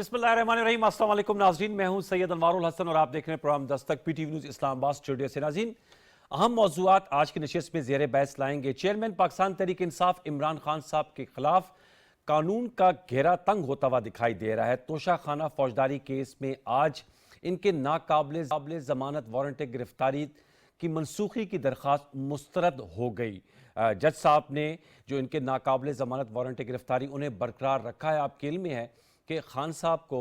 बिस्मिल्लाहिर्रहमानिर्रहीम। अस्सलाम वालेकुम नाज़रीन, मैं हूं सैयद अनवारुल हसन और आप देख रहे हैं programme Dastak PTV news Islamabad studio से। नाज़रीन, अहम मौज़ूआत आज की नशिस्त में ज़ेर बहस लाएंगे। चेयरमैन पाकिस्तान तहरीक इंसाफ इमरान खान साहब के खिलाफ कानून का घेरा तंग होता हुआ दिखाई दे रहा है। तोशा खाना फौजदारी केस में आज इनके नाकाबिल जमानत वारंट गिरफ्तारी की मनसूखी की दरख्वास्त मुस्तरद हो गई। जज साहब ने जो इनके नाकाबिल जमानत वारंट गिरफ्तारी उन्हें बरकरार रखा है। आपके इल्म में है कि खान साहब को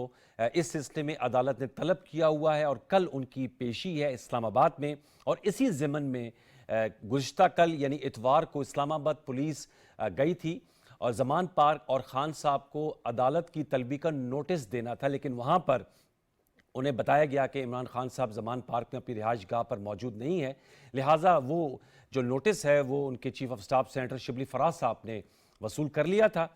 इस सिलसिले में अदालत ने तलब किया हुआ है और कल उनकी पेशी है इस्लामाबाद में। और इसी ज़िमन में गुज़िश्ता कल यानी इतवार को इस्लामाबाद पुलिस गई थी और ज़मान पार्क और खान साहब को अदालत की तलबी का नोटिस देना था, लेकिन वहाँ पर उन्हें बताया गया कि इमरान खान साहब ज़मान पार्क में अपनी रिहाइश गाह पर मौजूद नहीं है, लिहाजा वो जो नोटिस है वो उनके chief of staff senator Shibli Faraz साहब ने वसूल कर लिया था।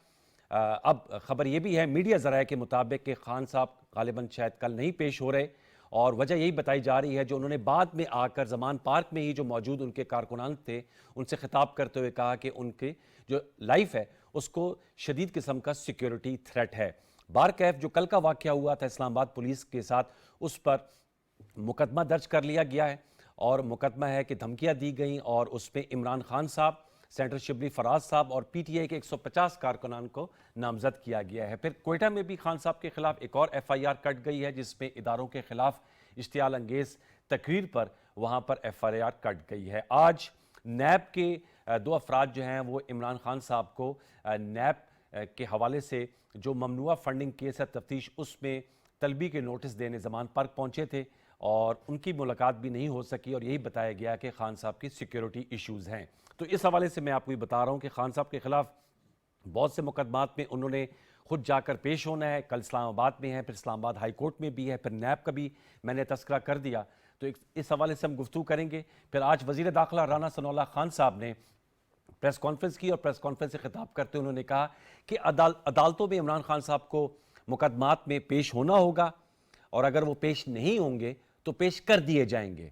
अब खबर ये भी है मीडिया ज़राए के मुताबिक कि खान साहब गालिबन शायद कल नहीं पेश हो रहे और वजह यही बताई जा रही है जो उन्होंने बाद में आकर ज़मान पार्क में ही जो मौजूद उनके कारकुनान थे उनसे खिताब करते हुए कहा कि उनकी जो लाइफ है उसको शदीद किस्म का सिक्योरिटी थ्रेट है। बार कैफ जो कल का वाक़या हुआ था इस्लामाबाद पुलिस के साथ, उस पर मुकदमा दर्ज कर लिया गया है और मुकदमा है कि धमकियाँ दी गई और उसमें इमरान खान साहब, सेनेटर शिबली फराज साहब और पीटीआई के 150 कारकुनान को नामजद किया गया है। फिर कोयटा में भी खान साहब के खिलाफ एक और एफआईआर कट गई है जिसमें इदारों के खिलाफ इश्तियाल अंगेज तकरीर पर वहाँ पर एफआईआर कट गई है। आज नैब के दो अफराद जो हैं वो इमरान खान साहब को नैब के हवाले से जो ममनुआ फंडिंग केस है तफ्तीश उसमें तलबी के नोटिस देने ज़मान पार्क पहुँचे थे और उनकी मुलाकात भी नहीं हो सकी और यही बताया गया कि खान साहब की सिक्योरिटी इश्यूज़ हैं। तो इस हवाले से मैं आपको ये बता रहा हूँ कि खान साहब के खिलाफ बहुत से मुकदमात में उन्होंने खुद जाकर पेश होना है। कल इस्लामाबाद में है, फिर इस्लामाबाद हाई कोर्ट में भी है, फिर नैब का भी मैंने तस्करा कर दिया। तो इस हवाले से हम गुफ्तगू करेंगे। फिर आज वज़ीर दाखिला राना सनाउल्लाह खान साहब ने प्रेस कॉन्फ्रेंस की और प्रेस कॉन्फ्रेंस से खिताब करते हुए उन्होंने कहा कि अदालतों में इमरान खान साहब को मुकदमात में पेश होना होगा और अगर वो पेश नहीं होंगे तो पेश कर दिए जाएंगे।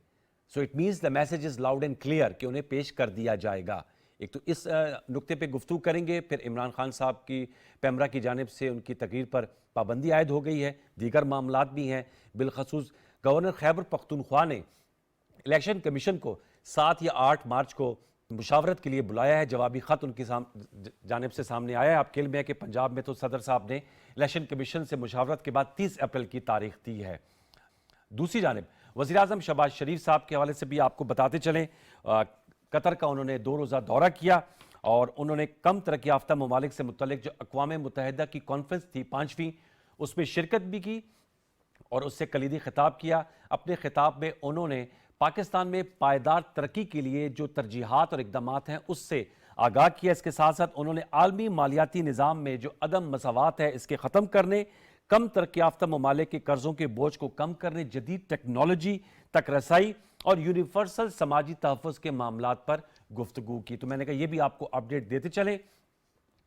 So it means the message is loud and clear कि उन्हें पेश कर दिया जाएगा। एक तो इस नुक्ते पे गुफ्तगू करेंगे। फिर इमरान खान साहब की पैमरा की जानिब से उनकी तकरीर पर पाबंदी आयद हो गई है, दीगर मामलात भी हैं। बिलखसूस गवर्नर खैबर पख्तूनख्वा ने इलेक्शन कमीशन को 7 या 8 मार्च को मुशावरत के लिए बुलाया है। जवाबी ख़त उनकी जानिब से सामने आया है। आपके इल्म है कि पंजाब में तो सदर साहब ने इलेक्शन कमीशन से मुशावरत के बाद 30 अप्रैल की तारीख दी है। दूसरी जानिब वज़ीर आज़म शहबाज शरीफ साहब के हवाले से भी आपको बताते चलें, कतर का उन्होंने 2 रोज़ा दौरा किया और उन्होंने कम तरक्की याफ्ता ममालिक से मुतल्लिक जो अक़वाम मुत्तहिदा की कॉन्फ्रेंस थी 5वीं, उसमें शिरकत भी की और उससे कलीदी खिताब किया। अपने खिताब में उन्होंने पाकिस्तान में पायदार तरक्की के लिए जो तरजीहात और इक़दामात हैं उससे आगाह किया। इसके साथ साथ उन्होंने आलमी मालियाती निज़ाम में जो अदम मसावात है इसके ख़त्म करने, कम तरक्की याफ्ता ममालिक के कर्ज़ों के बोझ को कम करने, जदीद टेक्नोलॉजी तक रसाई और यूनिवर्सल समाजी तहफ़्फ़ुज़ के मामलात पर गुफ्तगू की। तो मैंने कहा ये भी आपको अपडेट देते चले।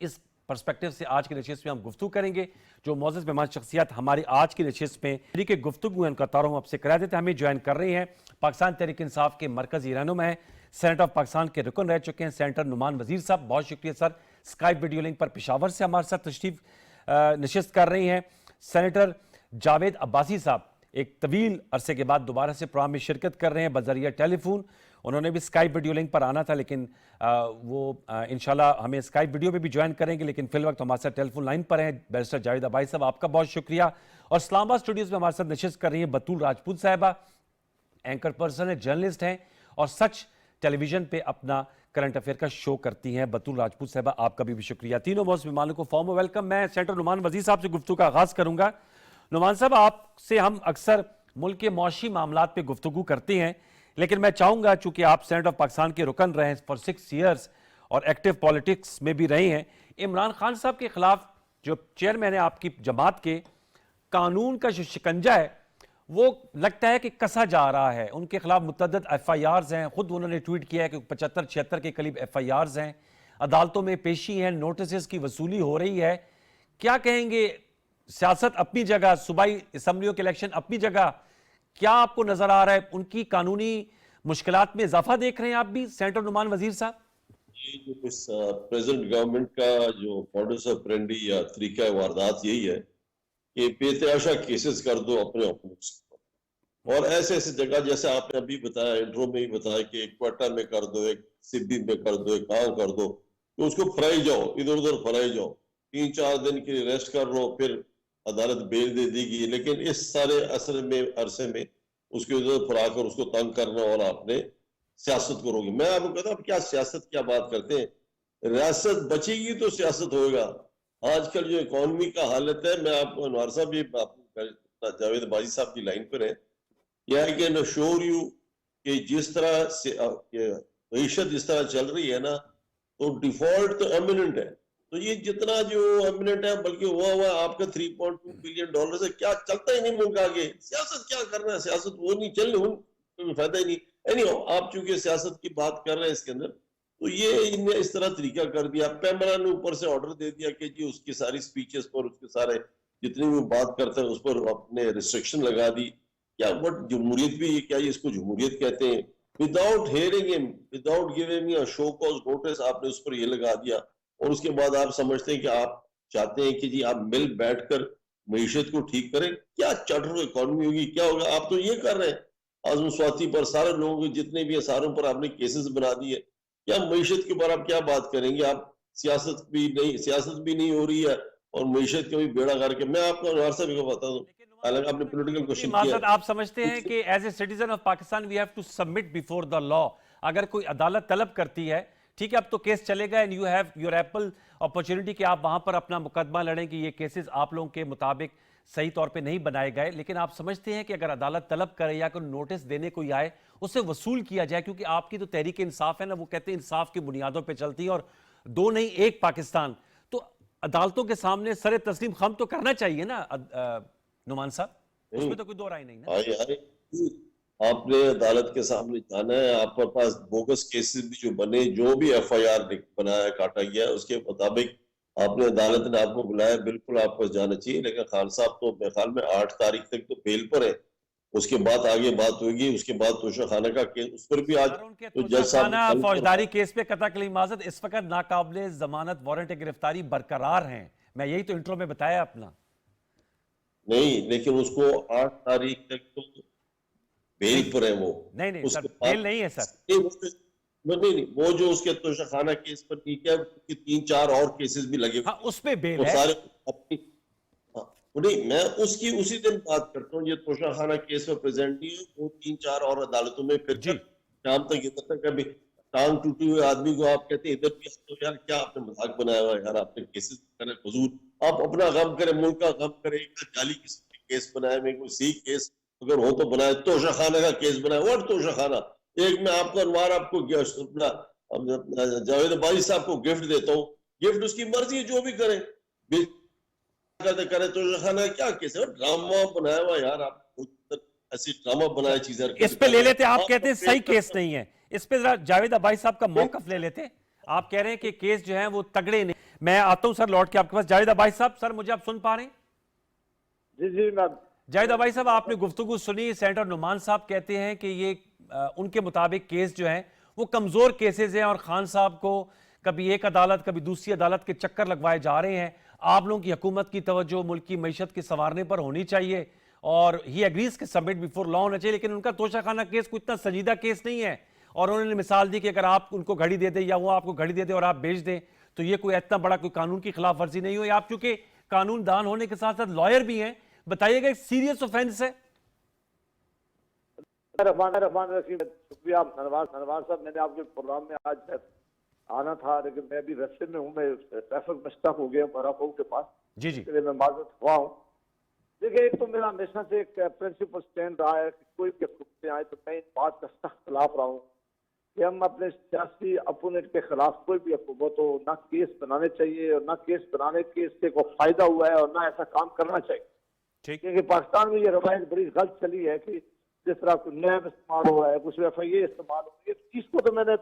इस पर्सपेक्टिव से आज की नशिस्त में हम गुफ्तगू करेंगे। जो मौजूद मेहमान शख्सियत हमारी आज की नशिस्त में तरीके गुफ्तगू उनका तारुफ आपसे करा देते हमें ज्वाइन कर रहे हैं। पाकिस्तान तहरीक इंसाफ के मरकज़ी रहनुमा है, सेनेट ऑफ पाकिस्तान के रुकन रह चुके हैं सेनेटर नुमान वज़ीर साहब, बहुत शुक्रिया सर। स्काइप वीडियो लिंक पर पेशावर से हमारे साथ तशरीफ नशिस्त कर रही हैं। सेनेटर जावेद अब्बासी साहब एक तवील अरसे के बाद दोबारा से प्रोग्राम में शिरकत कर रहे हैं बजरिया टेलीफोन। उन्होंने भी स्काइप वीडियो लिंक पर आना था लेकिन वो इंशाल्लाह हमें स्काइप वीडियो में भी ज्वाइन करेंगे, लेकिन फिल वक्त हमारे साथ टेलीफोन लाइन पर हैं। बैरिस्टर जावेद अब्बासी साहब आपका बहुत शुक्रिया। और इस्लामाबाद स्टूडियोज़ में हमारे साथ नशिस्त कर रही हैं बतूल राजपूत साहिबा, एंकर पर्सन है, जर्नलिस्ट हैं और सच टेलीविजन पे अपना करंट अफेयर का शो करती हैं। बतूल राजपूत साहिबा आपका भी शुक्रिया। तीनों मौजूद मेहमानों को फॉर्म वेलकम। मैं सेनेटर नुमान वज़ीर साहब से गुफ्तगू का आगाज़ करूँगा। नुमान साहब, आपसे हम अक्सर मुल्क के मौशी मामलात पे गुफ्तगू करते हैं, लेकिन मैं चाहूँगा चूँकि आप सेनेट ऑफ पाकिस्तान के रुकन रहे फॉर 6 ईयर्स और एक्टिव पॉलिटिक्स में भी रहे हैं, इमरान खान साहब के खिलाफ जो चेयरमैन है आपकी जमात के, कानून का जो शिकंजा है वो लगता है कि कसा जा रहा है। उनके खिलाफ मुतअद्दिद एफआईआर्स हैं, खुद उन्होंने ट्वीट किया है कि 75-76 के करीब एफआईआर्स हैं, अदालतों में पेशी हैं, नोटिस की वसूली हो रही है। क्या कहेंगे, सियासत अपनी जगह, सूबाई असम्बलियों के इलेक्शन अपनी जगह, क्या आपको नजर आ रहा है उनकी कानूनी मुश्किलात में इजाफा देख रहे हैं आप भी सेनेटर नुमान वजीर साहब? ये जो प्रेजेंट गवर्नमेंट का जो मॉडस ऑपरेंडी या तरीका वारदात यही है کہ بے تحاشا کیسز کر دو اپنے حقوق سے، اور ایسے ایسے جگہ جیسے آپ نے ابھی بتایا انٹرو میں ہی بتایا کہ ایک کوئٹہ میں کر دو، ایک سبی میں کر دو، ایک کہاں کر دو، تو اس کو پھرائی جاؤ، ادھر ادھر پھرائی جاؤ، 3-4 دن کے لیے ریسٹ کر لو، پھر عدالت بیل دے دی گی، لیکن اس سارے عرصے میں اس کے ادھر پھرا کر اس کو تنگ کرنا اور آپ نے سیاست کرو گے۔ میں آپ کو کہتا ہوں کیا سیاست کیا بات کرتے ہیں، ریاست بچے گی تو سیاست ہوئے گا۔ آج کل جو اکانومی کا حالت ہے، میں آپ کو انوار صاحب بھی جاوید باجی صاحب کی لائن پر ہے، یہ ہے کہ میں شور یو کہ جس طرح معیشت جس طرح چل رہی ہے نا، تو ڈیفالٹ تو امیوننٹ ہے، تو یہ جتنا جو امیوننٹ ہے بلکہ ہوا آپ کا $3.2 بلین سے کیا چلتا ہی نہیں ملک آگے، سیاست کیا کرنا ہے، سیاست وہ نہیں چلنی، کوئی فائدہ ہی نہیں۔ آپ چونکہ سیاست کی بات کر رہے ہیں اس کے اندر، تو یہ انہوں نے اس طرح طریقہ کر دیا، پیمرا نے اوپر سے آرڈر دے دیا کہ جی اس کی ساری سپیچز پر، اس کے سارے جتنی بھی بات کرتے ہیں اس پر اپنے ریسٹرکشن لگا دی۔ کیا جمہوریت بھی کیا اس کو جمہوریت کہتے ہیں؟ وداؤٹ ہیئرنگ ہم، without giving me show cause notice, آپ نے اس پر یہ لگا دیا، اور اس کے بعد آپ سمجھتے ہیں کہ آپ چاہتے ہیں کہ جی آپ مل بیٹھ کر معیشت کو ٹھیک کریں۔ کیا چڑھ رہی اکانومی ہوگی، کیا ہوگا؟ آپ تو یہ کر رہے ہیں، عظم سواتی پر سارے لوگوں کے جتنے بھی ہیں ساروں پر آپ نے کیسز بنا دیے، کیا معیشت کے اوپر آپ کیا بات کریں گے؟ آپ سیاست بھی نہیں ہو رہی ہے اور معیشت کا بھی بیڑا غرق ہے۔ میں آپ کو انوار صاحب کو بتا دوں، حالانکہ آپ نے پولیٹیکل کوشچن کیا ہے، آپ سمجھتے ہیں کہ as a citizen of Pakistan we have to submit before the law, اگر کوئی عدالت طلب کرتی ہے، ٹھیک ہے اب تو کیس چلے گا and you have your appeal opportunity کہ آپ وہاں پر اپنا مقدمہ لڑیں کہ یہ کیسز آپ لوگوں کے مطابق صحیح طور پہ نہیں بنائے گئے، لیکن آپ سمجھتے ہیں کہ اگر عدالت طلب کرے یا کوئی نوٹس دینے کوئی آئے اسے وصول کیا جائے، کیونکہ آپ کی تو تحریک انصاف ہے نا، وہ کہتے ہیں انصاف کی بنیادوں پہ چلتی ہے اور دو نہیں ایک پاکستان، تو عدالتوں کے سامنے سر تسلیم خم تو کرنا چاہیے نا نعمان صاحب، اس میں تو کوئی دو رائے نہیں نا۔ آپ نے عدالت کے سامنے جانا ہے، آپ کے پاس بوگس کیسز بھی جو بنے، جو بھی ایف آئی آر بنایا کاٹا گیا اس کے مطابق آپ نے عدالت نے آپ کو بلایا، بالکل آپ کو جانا چاہیے، لیکن خان صاحب تو میرے خیال میں 8 تاریخ تک تو بیل پر ہے، اس کے بعد آگے بات ہوگی، اس کے بعد توشہ خانہ کا کیس، اس پر بھی آج سر ان کے تو توشہ جج صاحب خانہ کل فوجداری کیس پہ قطع کلیم آزاد اس وقت ناقابل ضمانت وارنٹ گرفتاری برقرار ہیں، میں یہی تو انٹرو میں بتایا اپنا۔ نہیں، لیکن اس کو 8 تاریخ تک تو بیل پر ہے، وہ نہیں اس سر کے بعد بیل نہیں ہے سر، نہیں، وہ جو اس کے توشہ خانہ کیس پر ٹھیک ہے، 3-4 اور کیسز بھی لگے ہاں ہوئے اس پہ بیل وہ ہے۔ سارے اپنی، نہیں میں اس کی اسی دن بات کرتا ہوں، یہ توشہ خانہ کیس میں پریزنٹ نہیں ہے، وہ 3-4 اور عدالتوں میں پھر کر جی شام تک ادھر تک ابھی ٹانگ ٹوٹی ہوئے آدمی کو آپ کہتے ہیں ادھر بھی، تو یار کیا آپ نے مذاق بنایا ہوا ہے یار، آپ نے کیسز کرے حضور، آپ اپنا غم کریں، ملک کا غم کریں، جعلی قسم کے کیس بنائے میں کوئی سی کیس اگر ہو تو بنائے، توشہ خانہ کا کیس بنائے، واٹ توشہ خانہ؟ ایک میں آپ کو انوار آپ کو جاوید باجی صاحب کو گفٹ دیتا ہوں، گفٹ اس کی مرضی ہے، جو بھی کریں کرے، توشہ خانہ کیا کیس ہے؟ ڈرامہ بنایا ہوا یار، آپ ایسی ڈرامہ بنایا چیزیں اس پہ کر لے رہے لیتے، آپ ہیں، کہتے ہیں صحیح کیس نہیں ہے، اس پہ ذرا جاوید ابائی صاحب کا موقف لے لیتے، آپ کہہ رہے ہیں کہ کیس جو ہیں وہ تگڑے نہیں۔ میں آتا ہوں سر لوٹ کے آپ کے پاس، جاوید ابائی صاحب، سر مجھے آپ سن پا رہے ہیں؟ جی میں جاوید ابائی صاحب آپ نے گفتگو سنی، سینیٹر نعمان صاحب کہتے ہیں کہ یہ ان کے مطابق کیس جو ہیں وہ کمزور کیسز ہیں اور خان صاحب کو کبھی ایک عدالت کبھی دوسری عدالت کے چکر لگوائے جا رہے ہیں، آپ لوگوں کی حکومت کی توجہ ملک کی معیشت کے سنوارنے پر ہونی چاہیے، اور ہی ایگریز کہ سبمٹ بیفور لا ہونا چاہیے، لیکن ان کا توشہ خانہ کیس کوئی اتنا سنجیدہ کیس نہیں ہے، اور انہوں نے مثال دی کہ اگر آپ ان کو گھڑی دے دیں یا وہ آپ کو گھڑی دے دیں اور آپ بیچ دیں تو یہ کوئی اتنا بڑا کوئی قانون کی خلاف ورزی نہیں ہوئی۔ آپ چونکہ قانون دان ہونے کے ساتھ ساتھ لائر بھی ہیں، بتائیے گا ایک سیریس آفینس ہے؟ رحمان الرحیم، شکریہ نواز صاحب، میں نے آپ کے پروگرام میں آج آنا تھا لیکن میں ابھی رستے میں ہوں، میں ٹریفک میں اسٹک ہو گیا براکو کے پاس، جی اس کے لیے میں معذرت ہوا ہوں۔ دیکھیں ایک تو میرا ہمیشہ سے ایک پرنسپل سٹینڈ رہا ہے کہ کوئی بھی حکومتیں آئے تو میں اس بات کا سخت خلاف رہا ہوں کہ ہم اپنے سیاسی اپوننٹ کے خلاف کوئی بھی حکومت ہو نہ کیس بنانے چاہیے، اور نہ کیس بنانے کے اس سے کوئی فائدہ ہوا ہے، اور نہ ایسا کام کرنا چاہیے، کیونکہ پاکستان میں یہ روایت بڑی غلط چلی ہے کہ جس طرح کوئی نیب استعمال ہوا ہے، کچھ ایف آئی اے استعمال ہوا ہے، اس چیز کو تو میں نے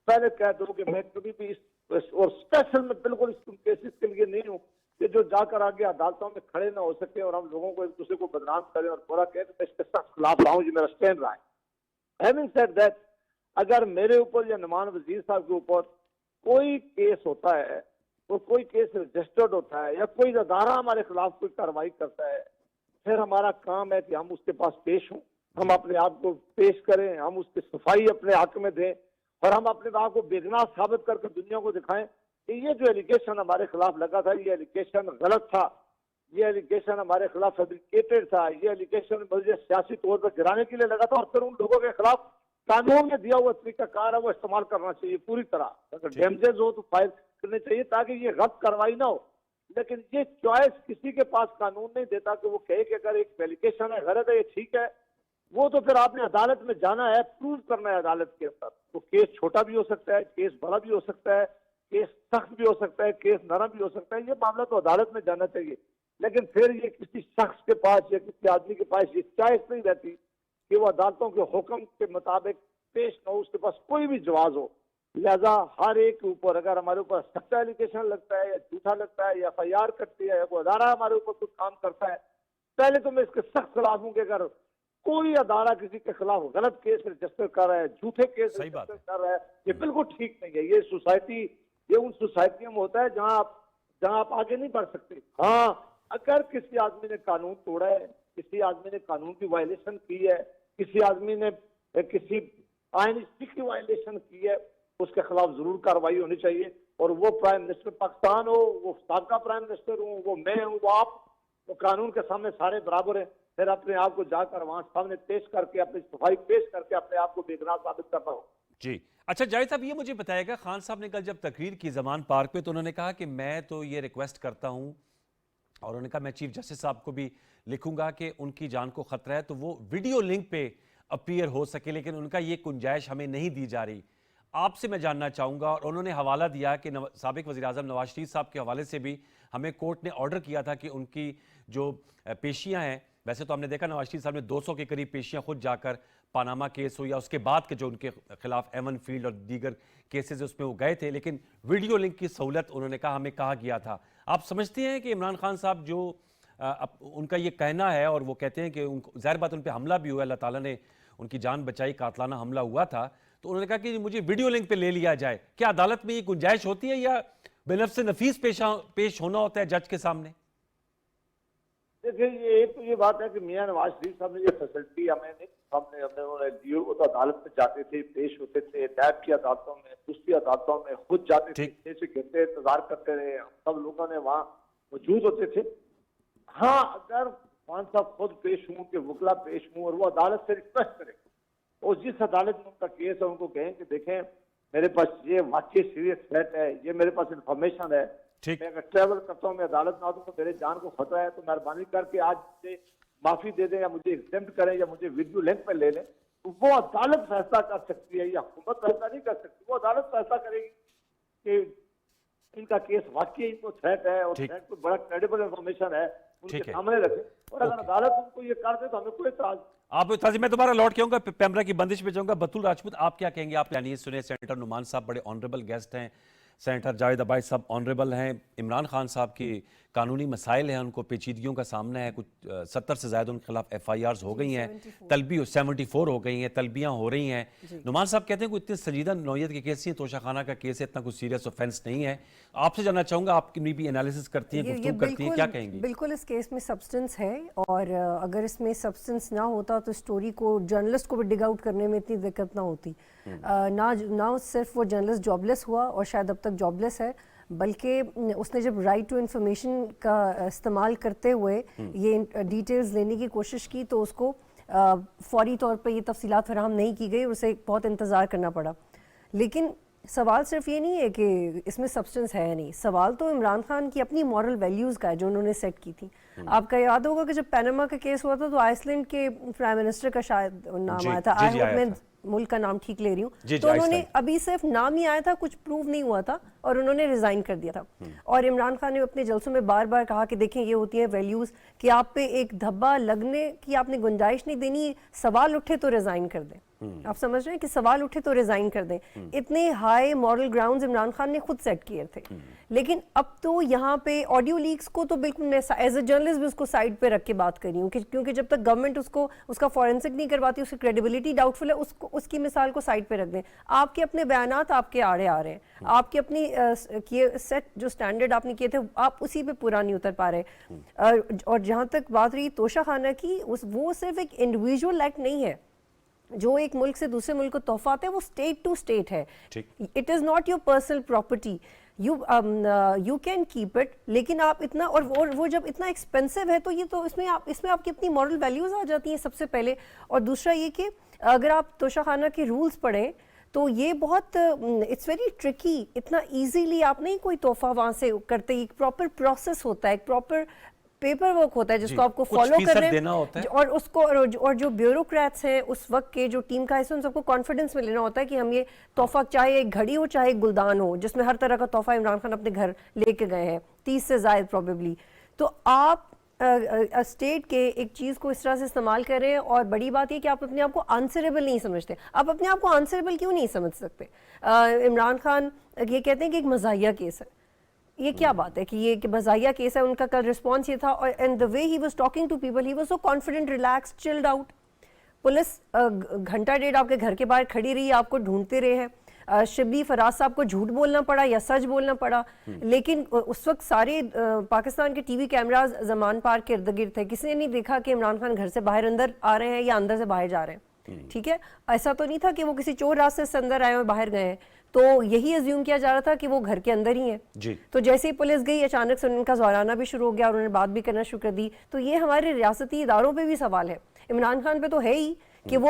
پہلے کہہ دوں کہ میں کبھی بھی اور اسپیشل میں بالکل اس کیسز کے لیے نہیں ہوں کہ جو جا کر آگے عدالتوں میں کھڑے نہ ہو سکے اور ہم لوگوں کو ایک دوسرے کو بدنام کریں اور برا کہیں، تو میں اس کے سخت خلاف رہا ہوں، یہ میرا اسٹینڈ رہا ہے۔ Having said that، اگر میرے اوپر یا نعمان وزیر صاحب کے اوپر کوئی کیس ہوتا ہے وہ کوئی کیس رجسٹرڈ ہوتا ہے یا کوئی ادارہ ہمارے خلاف کوئی کارروائی کرتا ہے، پھر ہمارا کام ہے کہ ہم اس کے پاس پیش ہوں، ہم اپنے آپ کو پیش کریں، ہم اس کی صفائی اپنے حق میں دیں اور ہم اپنے آپ کو بے گناہ ثابت کر کے دنیا کو دکھائیں کہ یہ جو ایلیگیشن ہمارے خلاف لگا تھا یہ ایلیگیشن غلط تھا، یہ ایلیگیشن ہمارے خلاف فیبریکیٹڈ تھا، یہ ایلیگیشن مجھے سیاسی طور پر گرانے کے لیے لگا تھا، اور پھر ان لوگوں کے خلاف قانون نے دیا ہوا طریقہ کار ہے وہ استعمال کرنا چاہیے پوری طرح، اگر ڈیمیجز ہو تو فائل کرنے چاہیے تاکہ یہ غلط کارروائی نہ ہو۔ لیکن یہ چوائس کسی کے پاس قانون نہیں دیتا کہ وہ کہے کہ اگر ایک ایلیگیشن ہے غلط ہے یہ ٹھیک ہے، وہ تو پھر آپ نے عدالت میں جانا ہے، پروو کرنا ہے عدالت کے اندر، وہ کیس چھوٹا بھی ہو سکتا ہے، کیس بڑا بھی ہو سکتا ہے، کیس سخت بھی ہو سکتا ہے، کیس نرم بھی ہو سکتا ہے، یہ معاملہ تو عدالت میں جانا چاہیے۔ لیکن پھر یہ کسی شخص کے پاس یا کسی آدمی کے پاس یہ چوائس نہیں رہتی کہ وہ عدالتوں کے حکم کے مطابق پیش نہ ہو، اس کے پاس کوئی بھی جواز ہو۔ لہذا ہر ایک کے اوپر اگر ہمارے اوپر سچا ایلیگیشن لگتا ہے یا جھوٹا لگتا ہے یا FIR کرتی ہے یا کوئی ادارہ ہمارے اوپر کچھ کام کرتا ہے، پہلے تو میں اس کے سخت خلاف ہوں کہ اگر کوئی ادارہ کسی کے خلاف غلط کیس رجسٹر کر رہا ہے، جھوٹے کیس رجسٹر کر رہا ہے، یہ بالکل ٹھیک نہیں ہے۔ یہ سوسائٹی، یہ ان سوسائٹیوں میں ہوتا ہے جہاں آپ آگے نہیں بڑھ سکتے۔ ہاں، اگر کسی آدمی نے قانون توڑا ہے، کسی آدمی نے قانون کی وائلیشن کی ہے، کسی آدمی نے کسی آئین کی وائلیشن کی ہے، اس کے خلاف ضرور کارروائی ہونی چاہیے، اور وہ پرائم منسٹر پاکستان ہو، وہ سابقہ پرائم منسٹر ہوں، وہ میں ہوں، وہ آپ، وہ قانون کے سامنے سارے برابر ہیں۔ پھر اپنے آپ کو جا کر وہاں سامنے پیش کر کے اپنی صفائی پیش کر کے اپنے آپ کو بے گناہ ثابت کرنا ہو۔ جی اچھا جاوید صاحب، یہ مجھے بتائے گا، خان صاحب نے کل جب تقریر کی زمان پارک پہ تو انہوں نے کہا کہ میں تو یہ ریکویسٹ کرتا ہوں، اور انہوں نے کہا میں چیف جسٹس صاحب کو بھی لکھوں گا کہ ان کی جان کو خطرہ ہے تو وہ ویڈیو لنک پہ اپیئر ہو سکے، لیکن ان کا یہ گنجائش ہمیں نہیں دی جا رہی۔ آپ سے میں جاننا چاہوں گا، اور انہوں نے حوالہ دیا کہ سابق وزیراعظم نواز شریف صاحب کے حوالے سے بھی ہمیں کورٹ نے آرڈر کیا تھا کہ ان کی جو پیشیاں ہیں، ویسے تو ہم نے دیکھا نواز شریف صاحب نے 200 کے قریب پیشیاں خود جا کر پاناما کیس ہو یا اس کے بعد کے جو ان کے خلاف ایمن فیلڈ اور دیگر کیسز اس میں وہ گئے تھے، لیکن ویڈیو لنک کی سہولت انہوں نے کہا ہمیں کہا گیا تھا۔ آپ سمجھتے ہیں کہ عمران خان صاحب جو ان کا یہ کہنا ہے، اور وہ کہتے ہیں کہ ظاہر بات ان پہ حملہ بھی ہوا، اللہ تعالیٰ نے ان کی جان بچائی، قاتلانہ حملہ ہوا تھا، تو انہوں نے کہا کہ مجھے ویڈیو لنک پہ لے لیا جائے، کیا عدالت میں یہ گنجائش ہوتی ہے یا بنفس نفیس پیش ہونا ہوتا ہے جج کے سامنے؟ دیکھیں، ایک تو یہ بات ہے کہ میاں نواز شریف صاحب نے یہ فیسلٹی ہمیں نہیں، انہوں نے دی، وہ تو عدالت میں جاتے تھے، پیش ہوتے تھے، نیب کی عدالتوں میں، دوسری عدالتوں میں خود جاتے تھے، سے گھنٹے انتظار کرتے رہے، ہم سب لوگوں نے وہاں موجود ہوتے تھے۔ ہاں، اگر خان صاحب خود پیش ہوں کہ وکلا پیش ہوں اور وہ عدالت سے ریکویسٹ کرے، اور جس عدالت میں ان کا کیس ہے ان کو کہیں کہ دیکھیں میرے پاس یہ واقعی سیریس تھریٹ ہے، یہ میرے پاس انفارمیشن ہے، میں اگر ٹریول کرتا ہوں، میں عدالت میں آتا ہوں تو میرے جان کو خطرہ ہے، تو مہربانی کر کے آج مجھے معافی دے دیں یا مجھے ایگزمپٹ کریں یا مجھے ویڈیو لنک پہ لے لیں، تو وہ عدالت فیصلہ کر سکتی ہے، یا حکومت فیصلہ نہیں کر سکتی، وہ عدالت فیصلہ کرے گی کہ ان کا کیس واقعی ان کو تھریٹ ہے اور تھریٹ کو بڑا کریڈیبل انفارمیشن ہے، ان کے سامنے رکھیں، اور اگر عدالت ان کو یہ کر دے تو ہمیں کوئی اعتراض۔ آپ میں دوبارہ لوٹ کے آؤں گا، پیمرا کی بندش پہ جاؤں گا۔ بطول راجپوت، آپ کیا کہیں گے؟ آپ یعنی سنیں، سینیٹر نعمان صاحب بڑے آنریبل گیسٹ ہیں، سینیٹر جاوید عباس صاحب آنریبل ہیں، عمران خان صاحب کی قانونی مسائل ہیں، ان کو پیچیدگیوں کا سامنا ہے، کچھ 70 سے زائد ان کے خلاف FIRs ہو گئی ہیں، 74 ہو گئی ہیں، طلبیاں ہو رہی ہیں۔ نعمان صاحب کہتے ہیں کوئی اتنے سنجیدہ نوعیت کے کیس ہیں، توشہ خانہ کا کیس ہے، اتنا کوئی سیریس آفینس نہیں ہے۔ آپ سے جاننا چاہوں گا، آپ کی بھی انالیسس کرتی ہیں، گفتگو کرتی ہیں، کیا کہیں گی؟ بالکل اس کیس میں سبسٹنس ہے، اور اگر اس میں سبسٹنس نہ ہوتا تو اسٹوری کو جرنلسٹ کو بھی ڈگ آؤٹ کرنے میں اتنی دقت نہ ہوتی۔ نہ صرف وہ جرنلسٹ جاب لیس ہوا اور شاید اب تک جاب لیس ہے، بلکہ اس نے جب رائٹ ٹو انفارمیشن کا استعمال کرتے ہوئے یہ ڈیٹیلز لینے کی کوشش کی تو اس کو فوری طور پہ یہ تفصیلات فراہم نہیں کی گئی، اسے بہت انتظار کرنا پڑا۔ لیکن سوال صرف یہ نہیں ہے کہ اس میں سبسٹنس ہے یا نہیں، سوال تو عمران خان کی اپنی مورل ویلیوز کا ہے جو انہوں نے سیٹ کی تھی۔ آپ کا یاد ہوگا کہ جب پیناما کا کیس ہوا تھا تو آئس لینڈ کے پرائم منسٹر کا شاید نام آیا تھا، میں ملک کا نام ٹھیک لے رہی ہوں، تو انہوں نے ابھی صرف نام ہی آیا تھا، کچھ پروو نہیں ہوا تھا، اور انہوں نے ریزائن کر دیا تھا۔ اور عمران خان نے اپنے جلسوں میں بار بار کہا کہ دیکھیں یہ ہوتی ہیں ویلیوز کہ آپ پہ ایک دھبا لگنے کی آپ نے گنجائش نہیں دینی، سوال اٹھے تو ریزائن کر دیں۔ آپ سمجھ رہے ہیں کہ سوال اٹھے تو ریزائن کر دیں. اتنے high moral grounds Imran Khan نے خود سیٹ کیے تھے, لیکن اب تو یہاں پہ آڈیو لیکس کو تو بالکل میں ایز اے جرنلسٹ بھی اس کو سائڈ پہ رکھ کے بات کر رہی ہوں, کیونکہ جب تک گورنمنٹ اس کا فورینسک نہیں کرواتی, اس کی کریڈیبلٹی ڈاؤٹ فل ہے, اس کی مثال کو سائڈ پہ رکھ دیں. آپ کے اپنے بیانات آپ کے آڑے آ رہے ہیں, آپ کے اپنی سیٹ جو سٹینڈرڈ آپ نے کیے تھے آپ اسی پہ پورا نہیں اتر پا رہے. اور جہاں تک بات رہی توشہ خانہ کی, وہ صرف ایک انڈیویجول ایکٹ نہیں ہے جو ایک ملک سے دوسرے ملک کو تحفہ آتا ہے, وہ اسٹیٹ ٹو اسٹیٹ ہے. It is not your personal property, you can keep it, لیکن آپ اتنا, اور وہ جب اتنا ایکسپینسو ہے تو یہ تو اس میں آپ کی اپنی مورل ویلیوز آ جاتی ہیں سب سے پہلے. اور دوسرا یہ کہ اگر آپ توشہ خانہ کے رولز پڑھیں تو یہ بہت اٹس ویری ٹرکی, اتنا ایزیلی آپ نہیں کوئی تحفہ وہاں سے کرتے, ایک پراپر پروسیس ہوتا ہے, ایک پراپر پیپر ورک ہوتا ہے جس کو آپ کو فالو کرنا ہے, اور اس کو اور جو بیوروکریٹس ہیں اس وقت کے جو ٹیم کا حصہ, ان سب کو کانفیڈنس میں لینا ہوتا ہے کہ ہم یہ تحفہ, چاہے ایک گھڑی ہو چاہے ایک گلدان ہو, جس میں ہر طرح کا تحفہ عمران خان اپنے گھر لے کے گئے ہیں 30 سے زائد پروبیبلی. تو آپ اسٹیٹ کے ایک چیز کو اس طرح سے استعمال کر رہے ہیں, اور بڑی بات یہ کہ آپ اپنے آپ کو آنسریبل نہیں سمجھتے. آپ اپنے آپ کو آنسریبل کیوں نہیں سمجھ سکتے؟ عمران خان یہ کہتے ہیں کہ ایک مزاحیہ کیس ہے. یہ کیا بات ہے کہ یہ کہ مزاحیہ کیس ہے؟ ان کا کل رسپانس یہ تھا, اور and the way he was talking to people, he was so confident, relaxed, chilled out. Police گھنٹہ ڈیڑھ آپ کے گھر کے باہر کھڑی رہی, آپ کو ڈھونڈتے رہے ہیں. شبلی فراز صاحب کو جھوٹ بولنا پڑا یا سچ بولنا پڑا, لیکن اس وقت سارے پاکستان کے ٹی وی کیمراز زمان پارک کے ارد گرد تھے, کسی نے نہیں دیکھا کہ عمران خان گھر سے باہر اندر آ رہے ہیں یا اندر سے باہر جا رہے ہیں. ٹھیک ہے, ایسا تو نہیں تھا کہ وہ کسی چور راستے سے اندر آئے اور باہر گئے ہیں, تو یہی ازیوم کیا جا رہا تھا کہ وہ گھر کے اندر ہی ہیں. تو جیسے ہی پولیس گئی اچانک سے ان کا زورانہ بھی شروع ہو گیا اور انہوں نے بات بھی کرنا شروع کر دی. تو یہ ہمارے ریاستی اداروں پہ بھی سوال ہے, عمران خان پہ تو ہے ہی کہ وہ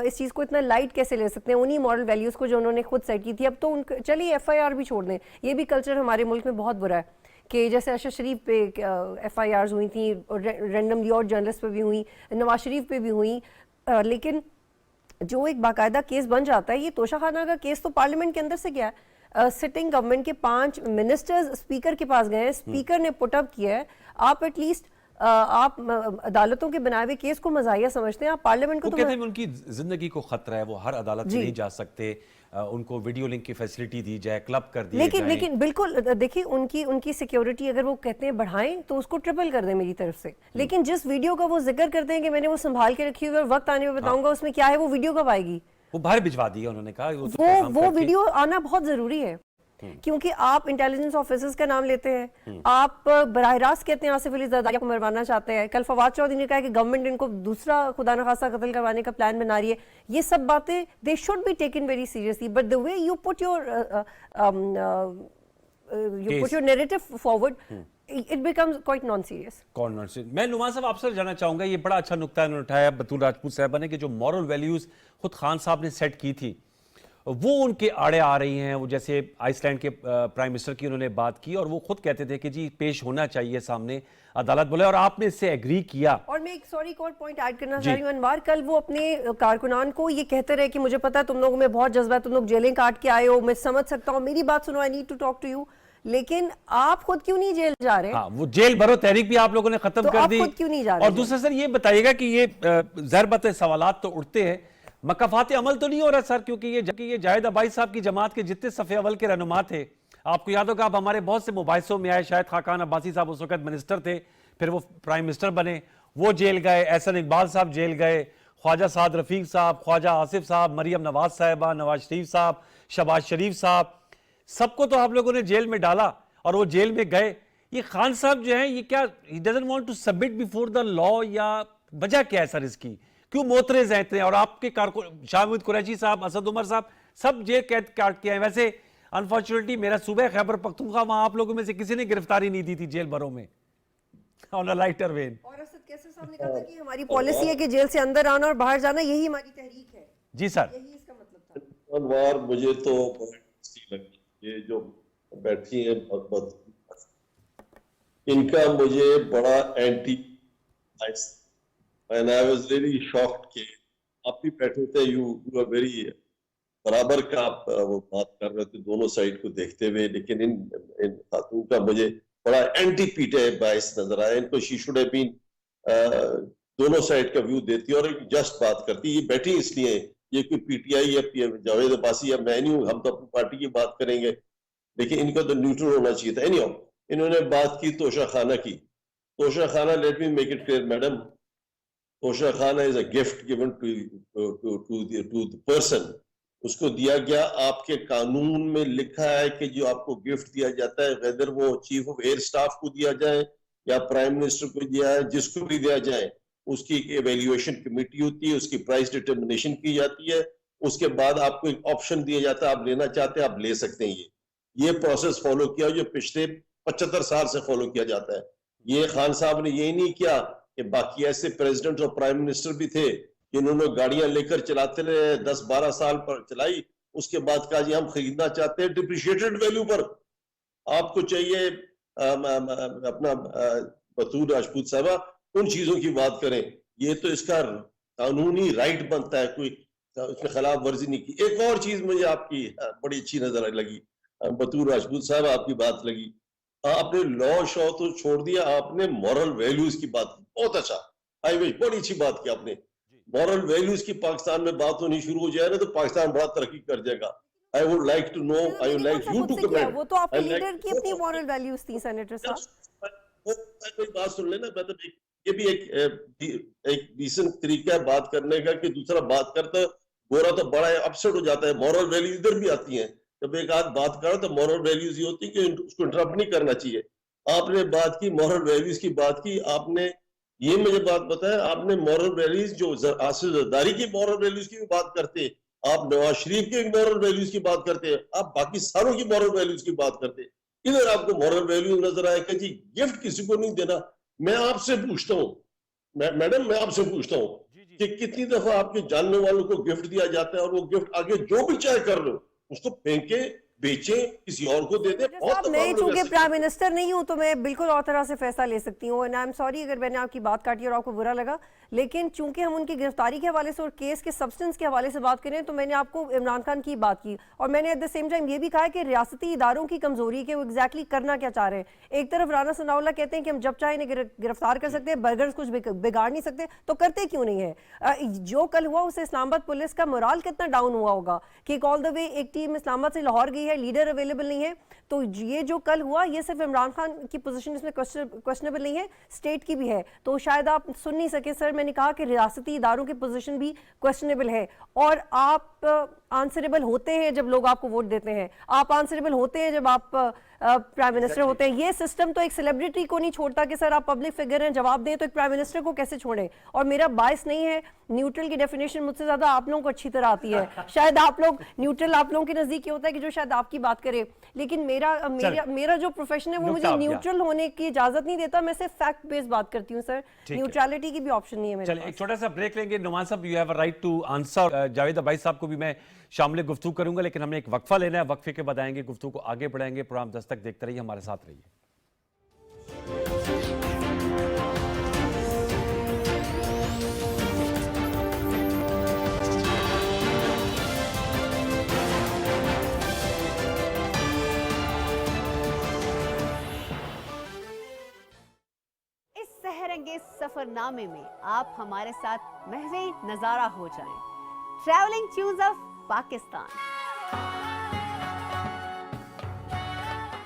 اس چیز کو اتنا لائٹ کیسے لے سکتے ہیں, انہی مورل ویلیوز کو جو انہوں نے خود سیٹ کی تھی. اب تو چلیے ایف آئی آر بھی چھوڑ دیں, یہ بھی کلچر ہمارے ملک میں بہت برا ہے کہ جیسے ارشد شریف پہ ایف آئی آرز ہوئی تھیں, رینڈملی اور جرنلسٹ پہ بھی ہوئیں, نواز شریف پہ بھی ہوئیں, لیکن جو ایک باقاعدہ کیس بن جاتا ہے, یہ توشہ خانہ کا کیس تو پارلیمنٹ کے اندر سے گیا ہے. سٹنگ گورنمنٹ کے 5 منسٹرز اسپیکر کے پاس گئے ہیں, اسپیکر نے پٹ اپ کیا ہے. آپ ایٹ لیسٹ آپ عدالتوں کے بنائے ہوئے کیس کو مزاحیہ سمجھتے ہیں, آپ پارلیمنٹ کو تو کہتے ہیں ان کی زندگی کو خطرہ ہے, وہ ہر عدالت سے نہیں جا سکتے, ان کو ویڈیو لنک کی فیسلٹی دی جائے, کلب کر دیے جائیں. لیکن بالکل دیکھیں ان کی سیکیورٹی اگر وہ کہتے ہیں بڑھائیں تو اس کو ٹرپل کر دیں میری طرف سے, لیکن جس ویڈیو کا وہ ذکر کرتے ہیں کہ میں نے وہ سنبھال کے رکھی ہوئی اور وقت آنے پہ بتاؤں گا اس میں کیا ہے, وہ ویڈیو کب آئے گی؟ وہ باہر بھجوا دی ہے, انہوں نے کہا وہ ویڈیو آنا بہت ضروری ہے, کیونکہ آپ انٹیلیجنس آفیسرز کا نام لیتے ہیں, آپ براہ راست کہتے ہیں آصف علی زرداری کو مروانا چاہتے ہیں. کل فواد چودھری نے کہا کہ گورنمنٹ ان کو دوسرا خدا نخواستہ قتل کروانے کا پلان بنا رہی ہے. یہ سب باتیں they should be taken very seriously, but the way you put your narrative forward, it becomes quite non-serious. میں نعمان صاحب آپ سے جانا چاہوں گا, یہ بڑا اچھا نقطہ انہوں نے اٹھایا بطول راجپوت صاحبہ نے, کہ جو مورل ویلیوز خود خان صاحب نے سیٹ کی تھی وہ ان کے آڑے آ رہی ہیں. وہ جیسے آئس لینڈ کے پرائم منسٹر کی انہوں نے بات کی, اور وہ خود کہتے تھے کہ جی پیش ہونا چاہیے سامنے عدالت, بولے, اور آپ نے اس سے ایگری کیا. اور میں ایک اور پوائنٹ ایڈ کرنا چاہ رہی ہوں انوار, کل وہ اپنے کارکنان کو یہ کہتے رہے کہ مجھے پتا ہے تم لوگوں میں بہت جذبہ ہے, تم لوگ جیلیں کاٹ کے آئے ہو, میں سمجھ سکتا ہوں, میری بات سنو, I need to talk to you, لیکن آپ خود کیوں نہیں جیل جا رہے؟ ہاں, وہ جیل بھرو تحریک بھی آپ لوگوں نے ختم کر دی, خود کیوں نہیں جا رہے؟ اور دوسرا سر یہ بتائیے گا کہ یہ ضربت سوالات تو اٹھتے ہیں, مکافات عمل تو نہیں ہو رہا سر, کیونکہ یہ جاہد عبائی صاحب کی جماعت کے جتنے صف اول کے رہنما تھے, آپ کو یاد ہوگا, آپ ہمارے بہت سے مباحثوں میں آئے, شاہد خاقان عباسی صاحب اس وقت منسٹر تھے, پھر وہ پرائم منسٹر بنے, وہ جیل گئے, احسن اقبال صاحب جیل گئے, خواجہ سعد رفیق صاحب, خواجہ آصف صاحب, مریم نواز صاحبہ, نواز شریف صاحب, شہباز شریف صاحب, سب کو تو آپ لوگوں نے جیل میں ڈالا اور وہ جیل میں گئے. یہ خان صاحب جو ہیں, یہ کیا he doesn't want to submit before the law, یا وجہ کیا ہے سر اس کی, کیوں معترض ہیں اتنے؟ اور آپ کے شاہ محمود قریشی صاحب, اسد عمر صاحب, سب جیل قید کاٹ کے ہیں. ویسے انفارچونیٹلی میرا صوبہ خیبر پختونخوا, وہاں آپ لوگوں میں سے کسی نے گرفتاری نہیں دی تھی جیل بھروں میں on a lighter vein. اور اسد کیسر صاحب نے کہا تھا کہ ہماری پالیسی ہے کہ جیل سے اندر آنا اور باہر جانا, یہی ہماری تحریک ہے. جی سر, یہی اس کا مطلب تھا. انوار, مجھے تو بہت اچھی لگی یہ جو بیٹھی ہیں, بہت ان کا مجھے بڑا anti and I was really shocked کہ آپ بھی بیٹھے تھے, you are very برابر کا آپ وہ بات کر رہے تھے دونوں سائڈ کو دیکھتے ہوئے, لیکن ان خاتون کا مجھے بڑا اینٹی پیٹے باعث نظر آیا. ان کو she should have been دونوں سائڈ کا ویو دیتی اور ایک جسٹ بات کرتی. یہ بیٹھی اس لیے ये कोई पीटीआई या जावेद अब्बासी या मैं नहीं हूँ, हम तो अपनी पार्टी की बात करेंगे, लेकिन इनका तो न्यूट्रल होना चाहिए था। एनीहाउ, इन्होंने बात की तोशा खाना की। Toshakhana, let me make it clear madam, Toshakhana is a gift given to the person. उसको दिया गया, आपके कानून में लिखा है कि जो आपको गिफ्ट दिया जाता है, वेदर वो चीफ ऑफ एयर स्टाफ को दिया जाए या प्राइम मिनिस्टर को दिया है, जिसको भी दिया जाए, उसकी एक एवेल्युएशन कमेटी होती है, उसकी प्राइस डिटर्मिनेशन की जाती है, उसके बाद आपको एक ऑप्शन दिया जाता है, आप लेना चाहते हैं आप ले सकते हैं। ये प्रोसेस फॉलो किया जो पिछले 75 साल से फॉलो किया जाता है। ये खान साहब ने यही नहीं किया कि बाकी ऐसे प्रेसिडेंट और प्राइम मिनिस्टर भी थे जिन्होंने गाड़ियां लेकर चलाते रहे, 10-12 साल पर चलाई, उसके बाद कहा जी हम खरीदना चाहते हैं डिप्रिशिएटेड वैल्यू पर। आपको चाहिए अपना बतूर राजपूत साहबा उन चीजों की बात करें, ये तो इसका कानूनी राइट बनता है, कोई उसमें खिलाफ वर्जी नहीं की। एक और चीज मुझे आपकी बड़ी अच्छी नजर लगी, बतूर राजपूत साहब आपकी बात लगी, आपने लॉ शॉ तो छोड़ दिया, आपने मॉरल वैल्यूज की बात की, बहुत अच्छा, आई विश, बड़ी अच्छी बात की आपने। मॉरल वैल्यूज की पाकिस्तान में बात होनी शुरू हो जाए ना तो पाकिस्तान बड़ा तरक्की कर जाएगा। I would like to know, I would like you to comment. वो तो आपके लीडर की अपनी मॉरल वैल्यूज थी सेनेटर साहब। कोई बात सुन लेना, मतलब ये भी एक डिसेंट तरीका है बात करने का कि दूसरा बात करता है गोरा तो बड़ा अपसेट हो जाता है। मॉरल वैल्यूज इधर भी आती हैं, जब एक आध बात करो तो मॉरल वैल्यूज ये होती है कि उसको इंटरप्ट नहीं करना चाहिए। आपने बात की मॉरल वैल्यूज की बात की, आपने ये मुझे बात बताया, आपने मॉरल वैल्यूज जो आसिफ जरदारी की मॉरल वैल्यूज की भी बात करते, आप नवाज शरीफ के मॉरल वैल्यूज की बात करते, आप बाकी सारों की मॉरल वैल्यूज की बात करते, इधर आपको मॉरल वैल्यूज नजर आए कि जी गिफ्ट किसी को नहीं देना। मैं आपसे पूछता हूँ मैडम, मैं आपसे पूछता हूँ कि कितनी दफा आपके जानने वालों को गिफ्ट दिया जाता है और वो गिफ्ट आगे जो भी चाहे कर लो, उसको फेंके, बेचे, किसी और को दे दे। मैं चूंकि प्राइम मिनिस्टर नहीं हूं तो मैं बिल्कुल और तरह से फैसला ले सकती हूँ। एंड आई एम सॉरी अगर मैंने आपकी बात काटी और आपको बुरा लगा, लेकिन चूंकि हम उनकी गिरफ्तारी के हवाले से और केस के सब्सटेंस के हवाले से बात करें तो मैंने आपको इमरान खान की बात की और मैंने एट द सेम टाइम ये भी कहा कि रियासती इदारों की कमजोरी के वो एग्जैक्टली करना क्या चाह रहे हैं। एक तरफ राना सनाउल्लाह कहते हैं कि हम जब चाहे इन्हें गिरफ्तार कर सकते हैं, बर्गर्स कुछ बिगाड़ नहीं सकते, तो करते क्यों नहीं है। जो कल हुआ उससे इस्लामाबाद पुलिस का मोराल कितना डाउन हुआ होगा कि ऑल द वे एक टीम इस्लामाबाद से लाहौर गई है, लीडर अवेलेबल नहीं है। तो ये जो कल हुआ ये सिर्फ इमरान खान की पोजीशन इसमें क्वेश्चनेबल नहीं है, स्टेट की भी है। तो शायद आप सुन नहीं सके सर, मैंने कहा कि रियासती इदारों की पोजीशन भी क्वेश्चनेबल है और आप आंसरेबल होते हैं जब लोग आपको वोट देते हैं, आप आंसरेबल होते हैं जब आप प्राइम मिनिस्टर होते हैं। ये सिस्टम तो एक सेलिब्रिटी को नहीं छोड़ता कि सर आप पब्लिक फिगर हैं जवाब दें, तो एक प्राइम मिनिस्टर को कैसे छोड़ें। और मेरा बायस नहीं है, न्यूट्रल की डेफिनेशन मुझसे ज्यादा आप लोगों को अच्छी तरह आती है। शायद आप लोग न्यूट्रल आप लोगों के नजदीक होता है कि जो शायद आपकी बात करे, लेकिन मेरा जो प्रोफेशन है वो मुझे न्यूट्रल होने की इजाजत नहीं देता। मैं सिर्फ फैक्ट बेस्ड बात करती हूँ सर, न्यूट्रलिटी की भी ऑप्शन नहीं है मेरे पास। एक छोटा सा ब्रेक लेंगे। नुमान साहब, you have a right to answer. Javed Abbasi साहब को भी मैं शामिल गुफ्तगू करूंगा, लेकिन हमने एक वक्फा लेना है, वक्फे के बाद आएंगे, गुफ्तगू को आगे बढ़ाएंगे। प्रोग्राम दस्तक देखते रहिए, हमारे साथ रहिए। इस सहरंगे सफरनामे में आप हमारे साथ महवे नजारा हो जाएं। Travelling tunes of Pakistan.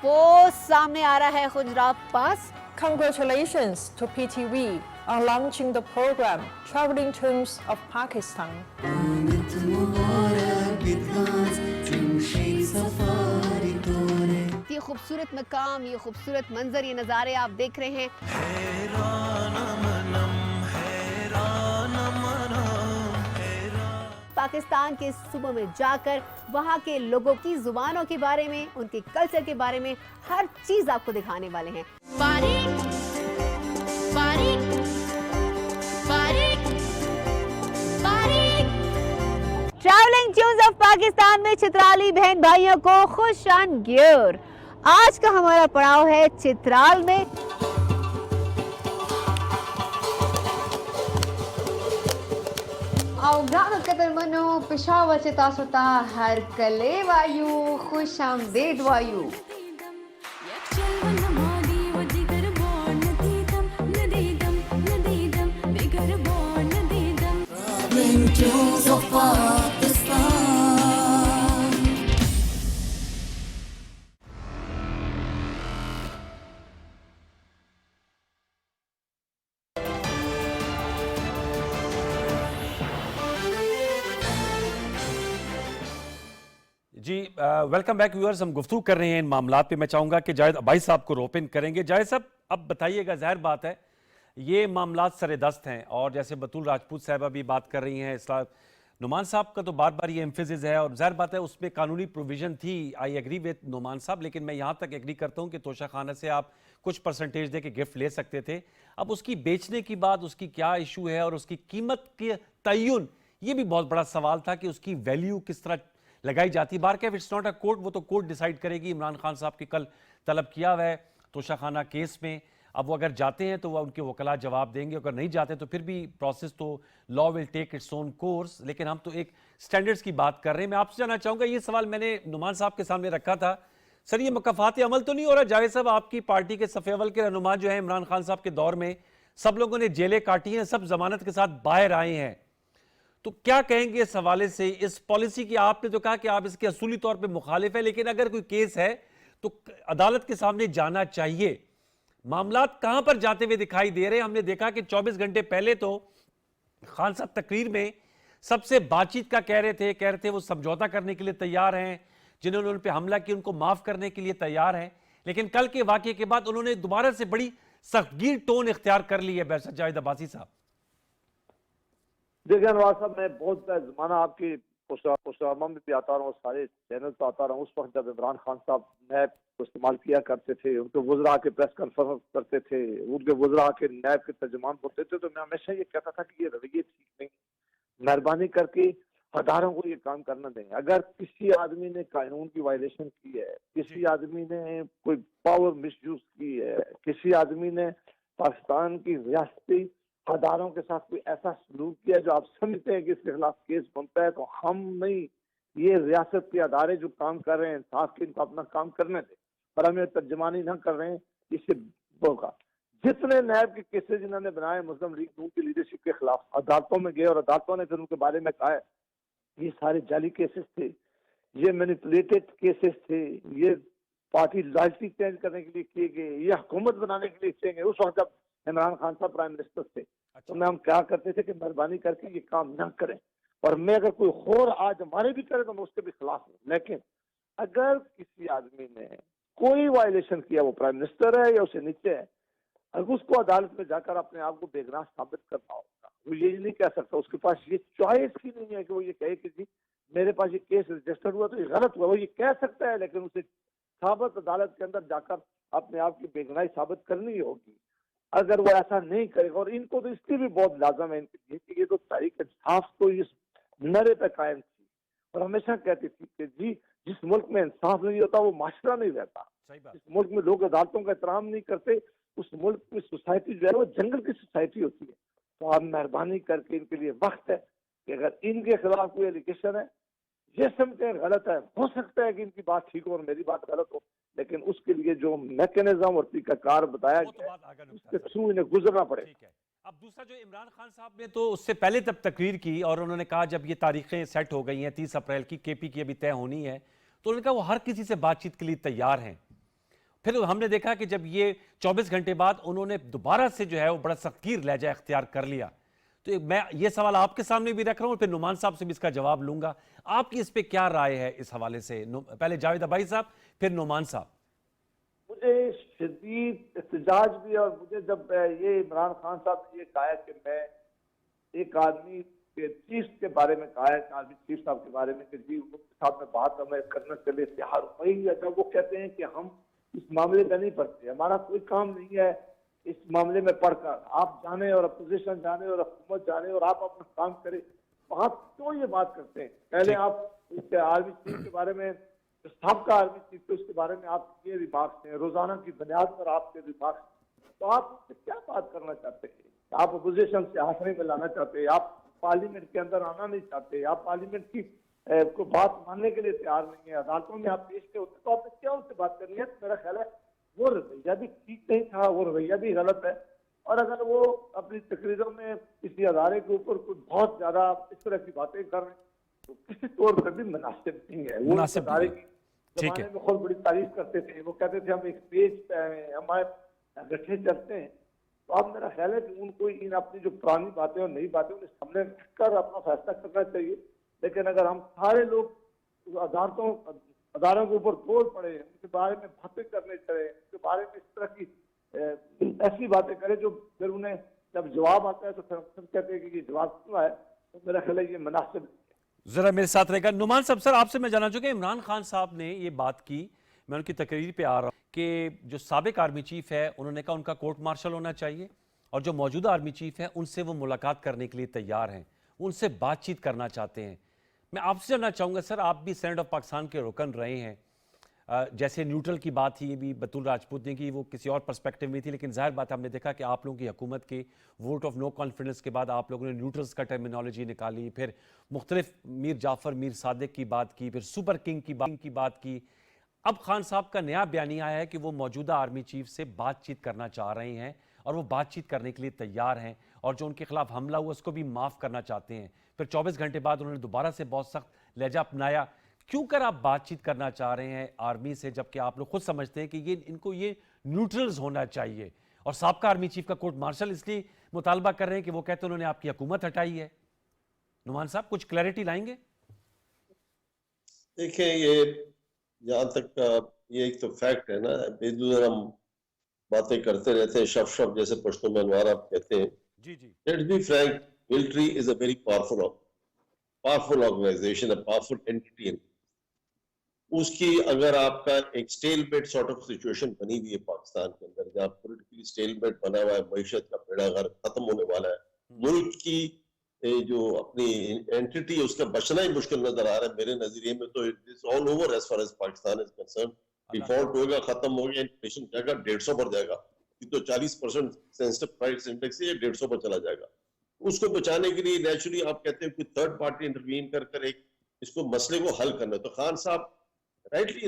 वो सामने आ रहा है खुजरात पास। Congratulations to PTV on launching the program Traveling Tunes of Pakistan. ये खूबसूरत मकाम, ये खूबसूरत मंजर, ये नज़ारे आप देख रहे हैं। पाकिस्तान के सूबों में जाकर वहाँ के लोगों की जुबानों के बारे में, उनके कल्चर के बारे में हर चीज आपको दिखाने वाले हैं। ट्रैवलिंग ट्यून्स ऑफ पाकिस्तान में चित्राली बहन भाइयों को खुश आमदीद। आज का हमारा पड़ाव है चित्राल में। औगान कतर मनो पेशावर से तासुता हर कले वायु खुश आमदीद वायु। Traveling Tunes of Pakistan. जी वेलकम बैक व्यूअर्स। हम गुफ्तगू कर रहे हैं इन मामलात पे। मैं चाहूंगा कि जावेद अबाई साहब को रोपिन करेंगे। जावेद साहब, अब बताइएगा, जाहिर बात है ये मामलात सरेदस्त हैं और जैसे बतूल राजपूत साहबा भी बात कर रही हैं, इस्लाम नुमान साहब का तो बार बार ये एम्फेसिस है और जाहिर बात है उसमें कानूनी प्रोविजन थी। आई एग्री विद नुमान साहब, लेकिन मैं यहाँ तक एग्री करता हूँ कि तोशा खाना से आप कुछ परसेंटेज दे के गिफ्ट ले सकते थे। अब उसकी बेचने की बात, उसकी क्या इशू है और उसकी कीमत के तयन, ये भी बहुत बड़ा सवाल था कि उसकी वैल्यू किस तरह लगाई जाती। बार के इट्स नॉट अ कोर्ट, वो तो कोर्ट डिसाइड करेगी। इमरान खान साहब की कल तलब किया हुआ है तोशा खाना केस में। अब वो अगर जाते हैं तो वह उनके वकला जवाब देंगे, अगर नहीं जाते तो फिर भी प्रोसेस तो law will take its own course. लेकिन हम तो एक स्टैंडर्ड्स की बात कर रहे हैं। मैं आपसे जानना चाहूंगा, ये सवाल मैंने नुमान साहब के सामने रखा था, सर ये मुकफ़ात अमल तो नहीं हो रहा? जावेद साहब, आपकी पार्टी के सफ़े अव्वल के रहनुमा जो है इमरान खान साहब के दौर में, सब लोगों ने जेलें काटी हैं, सब जमानत के साथ बाहर आए हैं, तो क्या कहेंगे इस हवाले से? इस पॉलिसी की आपने तो कहा कि आप इसके असूली तौर पे मुखालिफ है, लेकिन अगर कोई केस है तो अदालत के सामने जाना चाहिए। मामलात कहां पर जाते हुए दिखाई दे रहे हैं? हमने देखा कि 24 घंटे पहले तो खान साहब तकरीर में सबसे बातचीत का कह रहे थे वो समझौता करने के लिए तैयार हैं, जिन्होंने उन पर हमला किया उनको माफ करने के लिए तैयार हैं। लेकिन कल के वाकये के बाद उन्होंने दोबारा से बड़ी सख्तगीर टोन इख्तियार कर ली है। बैरिस्टर जावेद अब्बासी साहब, देखिए अनवार साहब, मैं बहुत जमाना आपकी पुशामा में भी आता रहा हूँ, सारे चैनल पर आता रहा हूँ। उस वक्त जब इमरान खान साहब नैब को इस्तेमाल किया करते थे, उनके वज़रा के प्रेस कॉन्फ्रेंस करते थे, उनके वज़रा के नैब के तर्जुमान बोलते थे, तो मैं हमेशा ये कहता था कि ये रवैये ठीक नहीं, मेहरबानी करके हदारों को ये काम करना दें। अगर किसी आदमी ने कानून की वायलेशन की है, किसी आदमी ने कोई पावर मिसयूज की है, किसी आदमी ने पाकिस्तान की रियासती हदारों के साथ कोई ऐसा सलूक किया जो आप समझते हैं कि इसके खिलाफ केस बनता है, तो हम नहीं, ये रियासत के अदारे जो काम कर रहे हैं इंसाफ के, इनको अपना काम करने दें, पर हमें तर्जमानी न कर रहे हैं इससे होगा। जितने नैब के केसेस जिन्होंने बनाए मुस्लिम लीग नून की लीडरशिप के खिलाफ, अदालतों में गए और अदालतों ने फिर उनके बारे में कहा है ये सारे जाली केसेस थे, ये मैनिपुलेटेड केसेस थे, ये पार्टी लॉयल्टी चेंज करने के लिए किए गए, ये हुकूमत बनाने के लिए किए गए। उस वक्त जब इमरान खान साहब प्राइम मिनिस्टर थे, तो मैं हम क्या करते थे कि मेहरबानी करके ये काम ना करें, और मैं अगर कोई और आज हमारे भी करे तो मैं उसके भी खिलाफ हूँ। लेकिन अगर किसी आदमी ने कोई वायलेशन किया, वो प्राइम मिनिस्टर है या उससे नीचे है, अगर उसको अदालत में जाकर अपने आप को बेगुनाह साबित करना होगा, वो ये नहीं कह सकता, उसके पास ये चॉइस ही नहीं है कि वो ये कहे कि जी मेरे पास ये केस रजिस्टर्ड हुआ तो ये गलत हुआ। वो ये कह सकता है, लेकिन उसे साबित अदालत के अंदर जाकर अपने आप की बेगुनाही साबित करनी होगी। अगर वो ऐसा नहीं करेगा, और इनको तो इसलिए भी बहुत लाजम है इनके लिए कि ये तो तहरीक इंसाफ तो इस नरे पे कायम थी और हमेशा कहती थी कि जी जिस मुल्क में इंसाफ नहीं होता वो माशरा नहीं रहता, जिस मुल्क में लोग अदालतों का एहतराम नहीं करते उस मुल्क की सोसाइटी जो है वो जंगल की सोसाइटी होती है। तो आप मेहरबानी करके इनके लिए वक्त है कि अगर इनके खिलाफ कोई एलिगेशन है, ये समझते हैं गलत है, हो सकता है कि इनकी बात ठीक हो और मेरी बात गलत हो, लेकिन उसके लिए जो मैकेनिज्म और तरीकाकार बताया गया उसके थ्रू इन्हें गुजरना पड़े। ठीक है। अब दूसरा, जो इमरान खान साहब ने तो उससे पहले तब तकरीर की और उन्होंने कहा जब ये तारीखें सेट हो गई हैं 30 अप्रैल की, केपी की अभी तय होनी है, तो उन्होंने कहा वो हर किसी से बातचीत के लिए तैयार हैं। फिर हमने देखा कि जब ये 24 घंटे बाद उन्होंने दोबारा से जो है वो बड़ा सख्तगीर लहजा इख्तियार कर लिया। तो मैं ये सवाल आपके सामने भी रख रहा हूँ, फिर नुमान साहब से भी इसका जवाब लूंगा। आपकी इस पे क्या राय है इस हवाले से? पहले जावेद अबाई साहब, फिर नुमान साहब। मुझे शदीद एहतजाज भी, और मुझे जब ये इमरान खान साहब ने ये कहा कि मैं एक आदमी के चीफ के बारे में कहा है, आर्मी चीफ साहब के बारे में कि जी उनके साथ में बात हमें करने के लिए तैयार हूँ, वही जब वो कहते हैं कि हम इस मामले में नहीं पढ़ते, हमारा कोई काम नहीं है इस मामले में पढ़कर, आप जाने और अपोजिशन जाने और हुकूमत जाने और आप अपना काम करें, तो आप क्यों ये बात करते हैं? पहले आप इसके आर्मी चीफ के बारे में, साहब आर्मी चीफ थे, उसके बारे में आप ये रिमार्क्स हैं, रोजाना की बुनियाद पर आपके रिमार्क्स, तो आप उससे क्या बात करना चाहते हैं? आप अपोजिशन से आखिरी में लाना चाहते हैं, आप पार्लियामेंट के अंदर आना नहीं चाहते, आप पार्लियामेंट की को बात मानने के लिए तैयार नहीं है, अदालतों में आप पेश नहीं होते, तो आपने क्या उससे बात करनी है? मेरा ख्याल है वो रवैया भी ठीक नहीं था, वो रवैया भी गलत है, और अगर वो अपनी तकरीरों में किसी अदारे के ऊपर कुछ बहुत ज्यादा इस तरह की बातें कर रहे हैं तो किसी तौर पर भी मुनासिब नहीं है। वो इस अदारे की जमाने में खुद बड़ी तारीफ करते थे, वो कहते थे हम एक पेज पे हैं, हमारे गठे चलते हैं, तो अब मेरा ख्याल है कि उनको इन अपनी जो पुरानी बातें और नई बातें उन्हें सामने रखकर अपना फैसला करना चाहिए। लेकिन अगर हम सारे लोग اداروں کے اوپر توڑ پڑے, ان کے بارے میں باتیں کرنے چلے, ان کے بارے میں اس طرح کی ایسی باتیں کرے جو پھر انہیں جب جواب آتا ہے تو پھر ہم کہتے ہیں کہ یہ جواب کیوں آئے, تو میرا خیال ہے یہ مناسب. ذرا میرے ساتھ رہے گا نعمان صاحب. سر آپ سے میں جاننا چاہوں گا, عمران خان صاحب نے یہ بات کی, میں ان کی تقریر پہ آ رہا ہوں, کہ جو سابق آرمی چیف ہے انہوں نے کہا ان کا کورٹ مارشل ہونا چاہیے, اور جو موجودہ آرمی چیف ہے ان سے وہ ملاقات کرنے کے لیے تیار ہیں, ان سے بات چیت کرنا چاہتے ہیں. میں آپ سے جاننا چاہوں گا سر, آپ بھی سینیٹ آف پاکستان کے رکن رہے ہیں, جیسے نیوٹرل کی بات تھی, یہ بھی بطول راجپوت نے کی, وہ کسی اور پرسپیکٹیو میں تھی, لیکن ظاہر بات ہم نے دیکھا کہ آپ لوگوں کی حکومت کے ووٹ آف نو کانفیڈنس کے بعد آپ لوگوں نے نیوٹرلز کا ٹرمینالوجی نکالی, پھر مختلف میر جعفر میر صادق کی بات کی, پھر سپر کنگ کی بات کی. اب خان صاحب کا نیا بیانیہ آیا ہے کہ وہ موجودہ آرمی چیف سے بات چیت کرنا چاہ رہے ہیں, اور وہ بات چیت کرنے کے لیے تیار ہیں, اور جو ان کے خلاف حملہ ہوا اس کو بھی معاف کرنا چاہتے ہیں. پھر 24 گھنٹے بعد انہوں نے دوبارہ سے بہت سخت لہجہ اپنایا. کیوں کر آپ بات چیت کرنا چاہ رہے ہیں آرمی سے, جبکہ آپ لوگ خود سمجھتے ہیں کہ ان کو یہ نیوٹرلز ہونا چاہیے, اور سابقہ آرمی چیف کا کورٹ مارشل اس لیے مطالبہ کر رہے ہیں کہ وہ کہتے ہیں انہوں نے آپ کی حکومت ہٹائی ہے. نعمان صاحب کچھ کلیئرٹی لائیں گے؟ دیکھیں, یہ جہاں تک یہ ایک تو فیکٹ ہے نا, بےدور ہم باتیں کرتے رہتے ہیں, شف شف جیسے پشتوں میں انوار آپ کہتے ہیں. جی جی, let's be frank, military is a very powerful organisation, a powerful entity. اس کی اگر آپ کا ایک stalemate sort of situation بنی ہوئی ہے پاکستان کے اندر, جہاں پولیٹیکلی سٹیل میٹ بنا ہوا ہے, معیشت کا بیڑا غرق ختم ہونے والا ہے, ملک کی جو اپنی اینٹی ہے اس کا بچنا ہی مشکل نظر آ رہا ہے میرے نظریے میں. تو it's all over as far as Pakistan is concerned. Default ہوگا, ختم ہو گیا, انفلیشن جائے گا 150 پر جائے گا, یہ تو 40% سینسٹیو پرائس انڈیکس ہے, یہ 150 پر چلا جائے گا. اس کو بچانے کے لیے نیچرلی آپ کہتے ہیں کہ تھرڈ پارٹی انٹروین کر ایک اس کو مسئلے کو حل کرنا. تو خان صاحب رائٹلی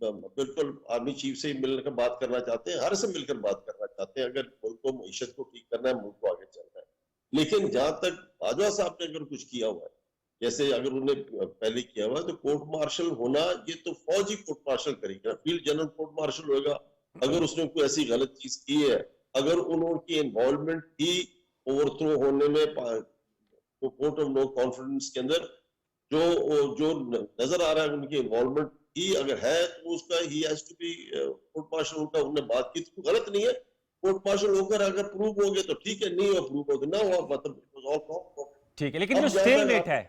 بالکل آرمی چیف سے مل کر بات کرنا چاہتے ہیں, ہر سے مل کر بات کرنا چاہتے ہیں, اگر ملک کو معیشت کو ٹھیک کرنا ہے, ملک کو آگے چلنا ہے. لیکن جہاں تک باجوہ صاحب نے اگر کچھ کیا ہوا ہے, جیسے اگر انہوں نے پہلے کیا ہوا ہے, تو کورٹ مارشل ہونا, یہ تو فوجی کورٹ مارشل کرے گا, فیلڈ جنرل کورٹ مارشل ہوگا. اگر اس نے کوئی ایسی غلط چیز کی ہے, اگر انہوں کی انوالومنٹ تھی اوور تھرو ہونے میں کورٹ آف نو کانفیڈنس کے اندر, جو نظر آ رہا ہے ان کی انوالومنٹ ہی اگر ہے, تو اس کا ہی has to be court martial. ان کا انہوں نے بات کی تو غلط نہیں ہے, کورٹ مارشل ہو کر اگر پروو ہو گیا تو ٹھیک ہے, نہیں ہو پروو ہو گیا نہ ہوا, مطلب ٹھیک ہے. لیکن جو سٹیل میٹ ہے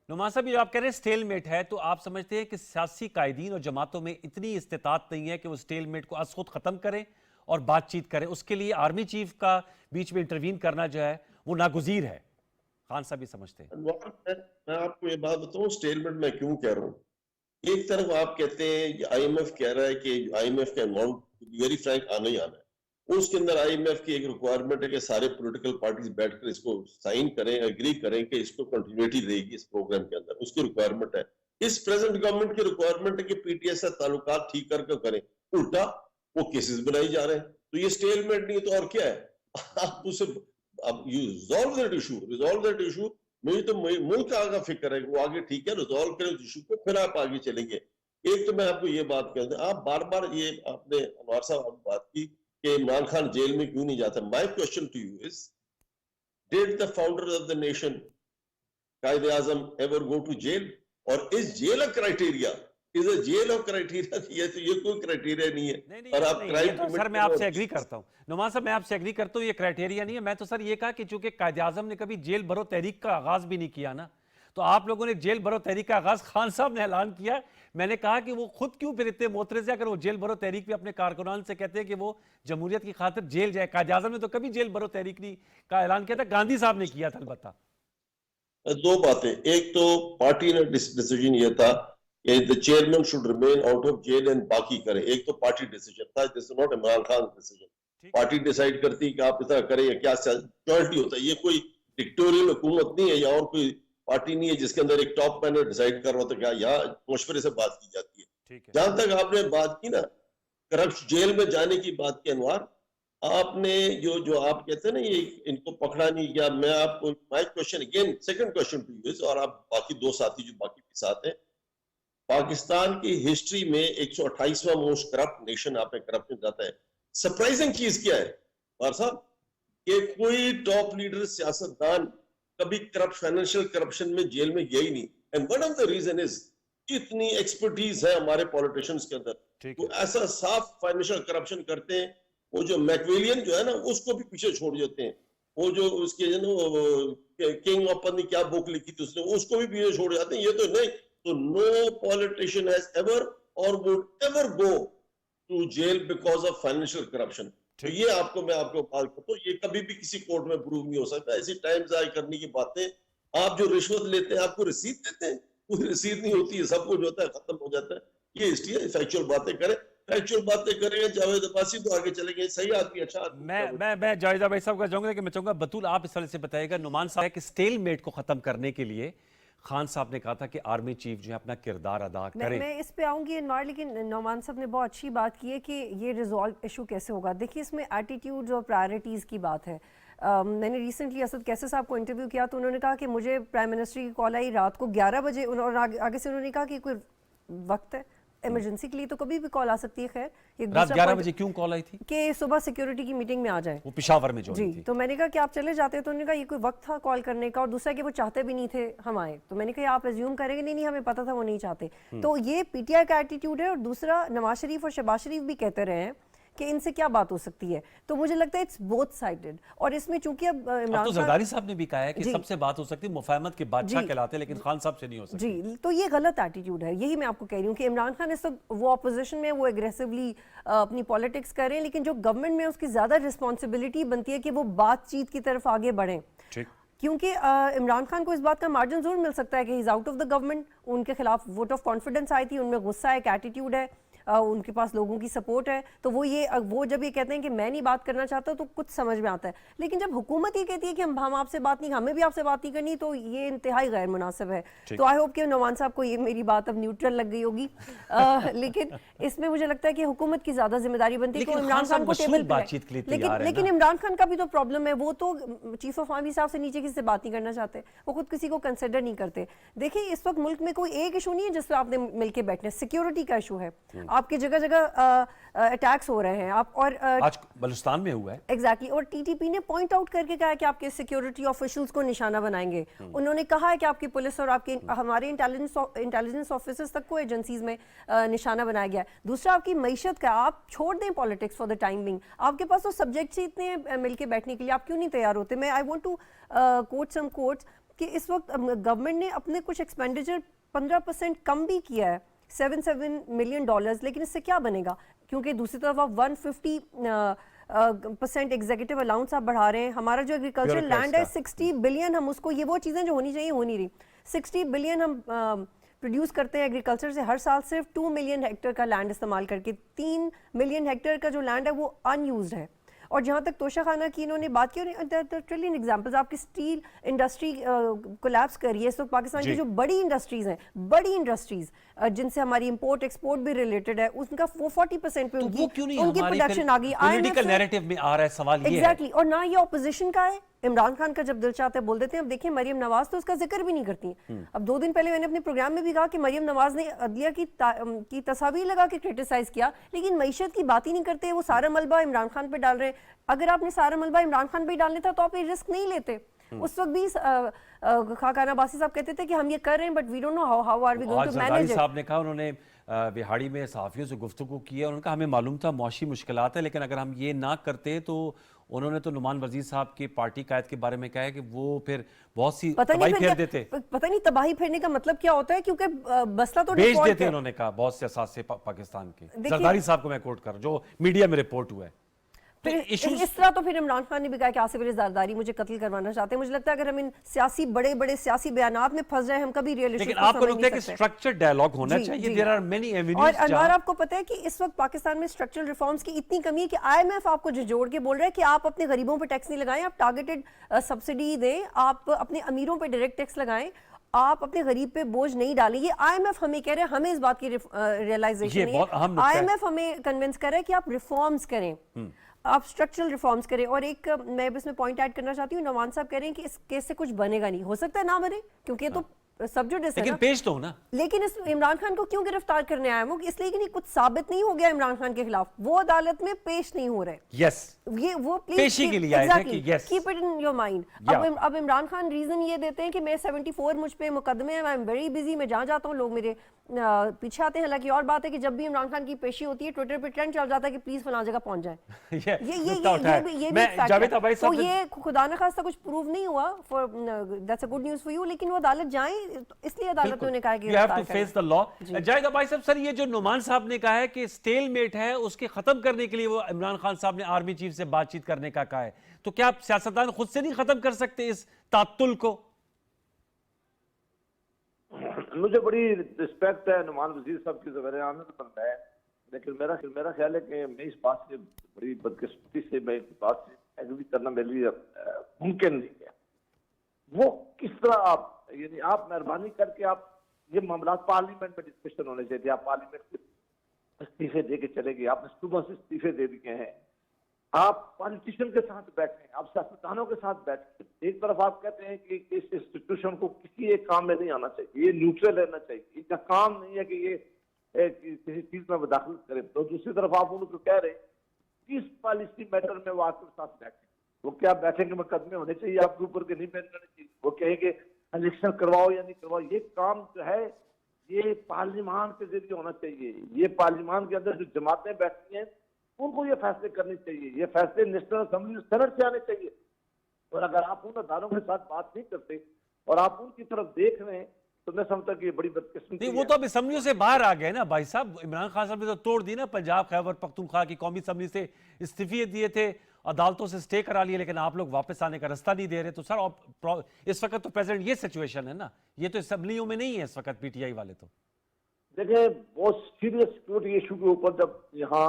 نعمان صاحب, جو آپ کہہ رہے ہیں سٹیل میٹ ہے, تو آپ سمجھتے ہیں کہ سیاسی قائدین اور جماعتوں میں اتنی استطاعت نہیں ہے کہ وہ سٹیل میٹ کو از خود ختم کریں اور بات چیت کریں؟ اس کے لیے آرمی چیف کا بیچ میں انٹروین کرنا جو ہے وہ ناگزیر ہے. خان صاحب بھی سمجھتے ہیں. میں آپ کو یہ بات بتاؤں, سٹیل میٹ میں کیوں کہہ رہا ہوں. ایک طرف آپ کہتے ہیں آئی ایم ایف کہہ رہا ہے کہ آئی ایم ایف کا اماؤنٹ ویری فرینک آنا ہی آنا ہے. اس کے اندر آئی ایم ایف کی ایک ریکوائرمنٹ ہے کہ سارے پولیٹیکل پارٹیز بیٹھ کر اس کو سائن کریں, اگری کریں کہ اس کو کنٹینیوٹی رہے گی اس پروگرام کے اندر. اس کی ریکوائرمنٹ ہے. اس پریزنٹ گورنمنٹ کی ریکوائرمنٹ ہے کہ پی ٹی ایس سے تعلقات ٹھیک کر کے کریں, الٹا وہ کیسز بنائی جا رہے ہیں. تو یہ سٹیل میٹ نہیں تو اور کیا ہے. آپ اسے ریزالو دیٹ ایشو. مجھے تو ملک کا آگا فکر ہے کہ وہ آگے ٹھیک ہے, ریزالو کریں اس ایشو کو, پھر آپ آگے چلیں گے. ایک تو میں آپ کو یہ بات کہتا ہوں, آپ بار بار یہ آپ نے انوار صاحب آپ بات کی کہ عمران خان جیل میں کیوں نہیں جاتا. My question to you is, did the founder of the nation Quaid Azam ever go to jail, اور is jail a criteria, is a jail of criteria. یہ کوئی کرائٹیریا نہیں ہے. اور آپ سر میں آپ سے ایگری کرتا ہوں, نعمان صاحب میں آپ سے ایگری کرتا ہوں, یہ کرائٹیریا نہیں ہے. میں تو سر یہ کہا کہ چونکہ قائد اعظم نے کبھی جیل بھرو تحریک کا آغاز بھی نہیں کیا نا, تو آپ لوگوں نے جیل بھرو تحریک کا آغاز خان صاحب نے اعلان کیا. میں نے کہا کہ وہ خود کیوں پھر اتنے معترض ہیں اگر وہ جیل بھرو تحریک پہ اپنے کارکنان سے کہتے ہیں کہ وہ جمہوریت کی خاطر جیل جائے. قائد اعظم نے تو کبھی جیل بھرو تحریک نہیں کا اعلان کیا تھا, گاندھی صاحب نے کیا تھا. البتہ دو باتیں, ایک تو پارٹی نے ڈیسیجن یہ تھا کہ the chairman should remain out of jail and باقی کرے. ایک تو پارٹی ڈیسیجن تھا, this is not Imran Khan decision. Party decide کرتی کہ آپ اس طرح کریں یا کیا میجورٹی ہوتا ہے. یہ کوئی ڈکٹوریل حکومت نہیں ہے یا اور کوئی پارٹی نہیں ہے جس کے اندر ایک ٹاپ مینر ڈیسائیڈ کر رہا ہوتا ہے. کیا یہاں مشورے سے بات کی جاتی ہے. جہاں تک آپ نے بات کی نا کرپٹ جیل میں جانے کی بات کی انوار, آپ نے جو آپ کہتے ہیں نا یہ ان کو پکڑا نہیں گیا, میں آپ کو my question again second question to you is, اور آپ باقی دو ساتھی جو باقی کے ساتھ ہیں, پاکستان کی ہسٹری میں 128واں موسٹ کرپٹ نیشن آپ نے کرپشن جاتا ہے. سرپرائزنگ چیز کیا ہے بار صاحب کہ کوئی ٹاپ لیڈر سیاستدان کبھی فائنینشیل کرپشن میں جیل میں گیا ہی نہیں. And one of the reason is इतनी एक्सपर्टीज है हमारे पॉलिटिशियंस के अंदर, ठीक वो ऐसा साफ फाइनेंशियल करप्शन करते हैं, वो जो मैकवेलियन जो है ना उसको भी पीछे छोड़ देते हैं, वो जो उसके किंग ऑफ पत्नी क्या बुक लिखी थी उसने, उसको भी पीछे छोड़ जाते हैं, ये तो नहीं। तो नो पॉलिटिशियन हैज एवर और would ever go to jail because of financial corruption. तो ये मैं आपको बात करता हूँ, ये कभी भी किसी कोर्ट में प्रूव नहीं हो सकता। ऐसी टाइम जाया करने की बातें, आप जो रिश्वत लेते हैं आपको रसीद देते हैं, कोई रसीद नहीं होती है, सब कुछ होता है, खत्म हो जाता है। ये इसलिए फैक्चुअल बातें करें, फैक्चुअल बातें करेंगे जावेद अब्बासी तो आगे चलेंगे, सही आदमी, अच्छा आदमी। मैं जावेद भाई साहब का चाहूंगा कि मैं चाहूंगा बतूल आप इस तरह से बताइएगा, नुमान साहब कि स्टेलमेट को खत्म करने के लिए खान साहब ने कहा था कि आर्मी चीफ जो है अपना किरदार अदा करें। मैं इस पे आऊंगी अनवार, लेकिन नौमान साहब ने बहुत अच्छी बात की है कि ये रिजॉल्व इशू कैसे होगा। देखिए इसमें एटीट्यूड्स और प्रायोरिटीज़ की बात है। मैंने रिसेंटली असद कैसे साहब को इंटरव्यू किया तो उन्होंने कहा कि मुझे प्राइम मिनिस्टर की कॉल आई रात को 11 बजे, और आगे से उन्होंने कहा कि कोई वक्त है इमरजेंसी के लिए तो कभी भी कॉल आ सकती है। खैर ये रात 11 बजे क्यों कॉल आई थी? कि सुबह सिक्योरिटी की मीटिंग में आ जाए, वो पेशावर में जो जी। थी। तो मैंने कहा कि आप चले जाते, तो उन्होंने कहा ये कोई वक्त था कॉल करने का, और दूसरा कि वो चाहते भी नहीं थे हम आए। तो मैंने कहा आप एज्यूम करेंगे, नहीं हमें पता था वो नहीं चाहते। तो ये पीटीआई का एटीट्यूड है। और दूसरा, नवाज शरीफ और शहबाज शरीफ भी कहते रहे हैं कि इनसे क्या बात हो सकती है। तो मुझे लगता है इट्स बोथ साइडेड। और इसमें चूंकि अब इमरान तो जरदारी साहब ने भी कहा है कि जी। सबसे बात हो सकती है, मुफाहमत के बादशाह जी। कहलाते, लेकिन खान साहब से नहीं हो सकती। जी, तो ये गलत एटीट्यूड है। यही मैं आपको कह रही हूँ कि इमरान खान इस वक्त वो अपोजिशन में, वो एग्रेसिवली अपनी पॉलिटिक्स कर रहे हैं, लेकिन जो गवर्नमेंट में उसकी ज़्यादा रिस्पॉन्सिबिलिटी बनती है कि वो बातचीत की तरफ आगे बढ़ें। ठीक। क्योंकि इमरान खान को इस बात का मार्जिन जरूर मिल सकता है कि he is out of the government, उनके खिलाफ वोट ऑफ कॉन्फिडेंस आई थी, उनमें गुस्सा है, एक एटीट्यूड है, उनके पास लोगों की सपोर्ट है। तो वो जब ये कहते हैं कि मैं नहीं बात करना चाहता तो कुछ समझ में आता है। लेकिन जब हुकूमत ये कहती है कि हम आपसे बात नहीं, हमें भी आपसे बात नहीं करनी, तो ये इंतहाई गैर मुनासिब है। तो आई होप कि नौमान साहब को ये मेरी बात अब न्यूट्रल लग गई होगी। लेकिन इसमें मुझे लगता है कि हुकूमत की ज्यादा जिम्मेदारी बनती है कि इमरान खान को टेबल पे, लेकिन इमरान खान का भी तो प्रॉब्लम है, वो तो चीफ ऑफ आर्मी साहब से नीचे किसी से बात नहीं करना चाहते, वो खुद किसी को कंसिडर नहीं करते। देखिए इस वक्त मुल्क में कोई एक इशू नहीं है जिस पर आपने मिलकर बैठना, सिक्योरिटी का इशू है, आपकी जगह जगह अटैक्स हो रहे हैं। आप और आज बलूचिस्तान में हुआ है एग्जैक्टली और टीटीपी ने पॉइंट आउट करके कहा है कि आपके सिक्योरिटी ऑफिशियल्स को निशाना बनाएंगे। उन्होंने कहा है कि आपकी पुलिस और आपके हमारे इंटेलिजेंस ऑफिसर्स तक को एजेंसीज में निशाना बनाया गया है। दूसरा आपकी मईशत का, आप छोड़ दें politics for the time being, आपके पास तो सब्जेक्ट्स ही इतने हैं मिलके बैठने के लिए, आप क्यों नहीं तैयार होते? मैं I want to quote some quotes कि इस वक्त गवर्नमेंट ने अपने कुछ एक्सपेंडिचर 15% कम भी किया है, $7 मिलियन, लेकिन इससे क्या बनेगा? क्योंकि दूसरी तरफ आप 150% एग्जीक्यूटिव अलाउंस आप बढ़ा रहे हैं। हमारा जो एग्रीकल्चर लैंड है 60 बिलियन, हम उसको, ये वो चीज़ें जो होनी चाहिए हो नहीं रही। 60 बिलियन हम प्रोड्यूस करते हैं एग्रीकल्चर से हर साल, सिर्फ 2 मिलियन हेक्टेयर का लैंड इस्तेमाल करके। 3 मिलियन हेक्टेयर का जो लैंड है वो अनयूज्ड है। और जहाँ तक तोशाखाना की इन्होंने बात की, ट्रिलियन एग्जांपल्स, आपकी स्टील इंडस्ट्री कोलैप्स कर रही है। तो पाकिस्तान की जो बड़ी इंडस्ट्रीज हैं, बड़ी इंडस्ट्रीज जिनसे हमारी इंपोर्ट एक्सपोर्ट भी रिलेटेड है, उनका 40% पे उनकी प्रोडक्शन आ गई। पॉलिटिकल नैरेटिव में आ रहा है सवाल ये है। एग्जैक्टली, और ना ये ऑपोजिशन का है। इमरान खान का जब दिल चाहता है बोल देते हैं। अब देखिए मरियम नवाज तो उसका जिक्र भी नहीं करती हैं। अब 2 दिन पहले मैंने अपने प्रोग्राम में भी कहा कि मरियम नवाज ने अदलिया की तस्वीर लगा के क्रिटिसाइज किया, लेकिन मईशत की बात ही नहीं करते। वो सारा मलबा इमरान खान पे डाल रहे हैं। अगर आपने सारा मलबा इमरान खान पे डालने था तो आप ये रिस्क नहीं लेते। उस वक्त भी खाकाना बासी साहब कहते थे कि हम ये कर रहे हैं, but we don't know how are we going to manage it. साहब ने कहा, उन्होंने बिहाड़ी में सहाफियों से गुफ्तगू की है, उन्होंने कहा हमें मालूम था मौशी मुश्किलात है, लेकिन अगर हम ये ना करते तो उन्होंने तो नुमान वजीर साहब की पार्टी कायद के बारे में कहा है कि वो फिर बहुत सी तबाही फेर देते। पता नहीं तबाही फेरने का मतलब क्या होता है, क्योंकि मसला तो बेच देते उन्होंने कहा बहुत से असासे पाकिस्तान के। जरदारी साहब को मैं कोट कर, जो मीडिया में रिपोर्ट हुआ है। फिर इस तरह तो फिर इमरान खान ने भी कहा कि आसिफ अली जरदारी मुझे कत्ल करवाना चाहते हैं। मुझे लगता है अगर हम इन सियासी बड़े सियासी बयानात में फंस जाए, हम कभी रियलिस्टिक, लेकिन आपको लगता है कि स्ट्रक्चर्ड डायलॉग होना चाहिए? There are many avenues. और अनवर आपको पता है कि इस वक्त पाकिस्तान में स्ट्रक्चरल रिफॉर्म्स की इतनी कमी है कि IMF आपको जोड़ के बोल रहा है कि आप अपने गरीबों पर टैक्स नहीं लगाएं, आप टारगेटेड सब्सिडी दें, आप अपने अमीरों पर डायरेक्ट टैक्स लगाएं, आप अपने गरीब पे बोझ नहीं डालें। ये IMF हमें कह रहे हैं, हमें इस बात की रियलाइजेशन नहीं है। IMF हमें कन्विंस कर रहा है कि आप रिफॉर्म्स करें, आप स्ट्रक्चरल रिफॉर्म्स करें। और एक मैं इसमें पॉइंट ऐड करना चाहती हूँ, नौमान साहब कह रहे हैं कि इस केस से कुछ बनेगा नहीं। हो सकता है ना बने, क्योंकि ये तो सब जुडिस है लेकिन ना। पेश तो हो ना। लेकिन इस इमरान खान को क्यों गिरफ्तार करने आया वो? इसलिए कि नहीं कुछ साबित नहीं हो गया इमरान खान के खिलाफ, वो अदालत में पेश नहीं हो रहे। यस, ये वो प्लीज पेशी के लिए आए थे कि yes. Keep it in your mind. अब इमरान खान रीजन ये देते हैं कि मैं 74 मुझ पे मुकदमे हैं, आई एम वेरी बिजी, मैं जहाँ जाता हूँ लोग मेरे पीछे आते हैं। हालांकि और बात है कि जब भी इमरान खान की पेशी होती है ट्विटर पे ट्रेंड चल जाता है कि प्लीज फलां जगह पहुंच जाए। ये भी फैक्ट है। तो ये खुदा न खास्ता कुछ प्रूव नहीं हुआ, for that's a good news for you, लेकिन वो अदालत जाएं, इसलिए अदालत ने कहा कि you have to face the law। Zahid Abbasi साहब, सर ये जो नुमान साहब ने कहा है कि स्टेलमेट है, उसके खत्म करने के लिए वो इमरान खान साहब ने आर्मी चीफ से बातचीत करने का कहा है, तो क्या आप सियासतदान खुद से नहीं खत्म कर सकते इस तातुल को? मुझे बड़ी रिस्पेक्ट है नुमान वजीर साहब की, ज़वेर आमद बनता है, लेकिन मेरा ख्याल है कि मैं इस बात से बड़ी बदकिस्मती से मैं इस बात से एग्री करना मेरे लिए मुमकिन नहीं है। वो किस तरह आप यानी आप मेहरबानी करके आप ये मामला पार्लियामेंट में डिस्कशन होने चाहिए थे, आप पार्लियामेंट के इस्तीफे दे के चले गए, आपने सुबह से इस्तीफे दे दिए हैं, आप पॉलिटिशियन के साथ बैठे, आप सियासतदानों के साथ बैठे। एक तरफ आप कहते हैं कि इस इंस्टीट्यूशन को किसी एक काम में नहीं आना चाहिए, ये न्यूट्रल रहना चाहिए, इनका काम नहीं है कि ये किसी चीज में मुदाखलत करे, तो दूसरी तरफ आप उनको कह रहे किस पॉलिसी मैटर में वो आपके साथ बैठे, वो क्या बैठेंगे मुकदमे होने चाहिए आपके ऊपर के नहीं बैठने चाहिए, वो कहेंगे इलेक्शन करवाओ या नहीं करवाओ, ये काम जो है ये पार्लियामान के जरिए होना चाहिए। ये पार्लियामान के अंदर जो जमातें बैठती हैं उनको ये फैसले करने चाहिए, ये फैसले नेशनल असेंबली सेनेट से आने चाहिए। और अगर आप उन अदारों के साथ बात नहीं करते और आप उनकी तरफ देख रहे हैं तो मैं समझता कि ये बड़ी बदकिस्मती नहीं, वो तो अब असम्बलियों से बाहर आ गए ना भाई साहब। इमरान खान साहब ने तो तोड़ दी ना, पंजाब खैबर पख्तूनख्वा की कौमी असम्बली से इस्तीफे दिए थे, अदालतों से स्टे करा लिए, लेकिन आप लोग वापस आने का रास्ता नहीं दे रहे। तो सर इस वक्त तो प्रेजेंट ये सिचुएशन है ना, ये तो असम्बलियों में नहीं है इस वक्त पीटीआई वाले। तो देखिए बहुत सीरियस सिक्योरिटी इशू के ऊपर जब यहाँ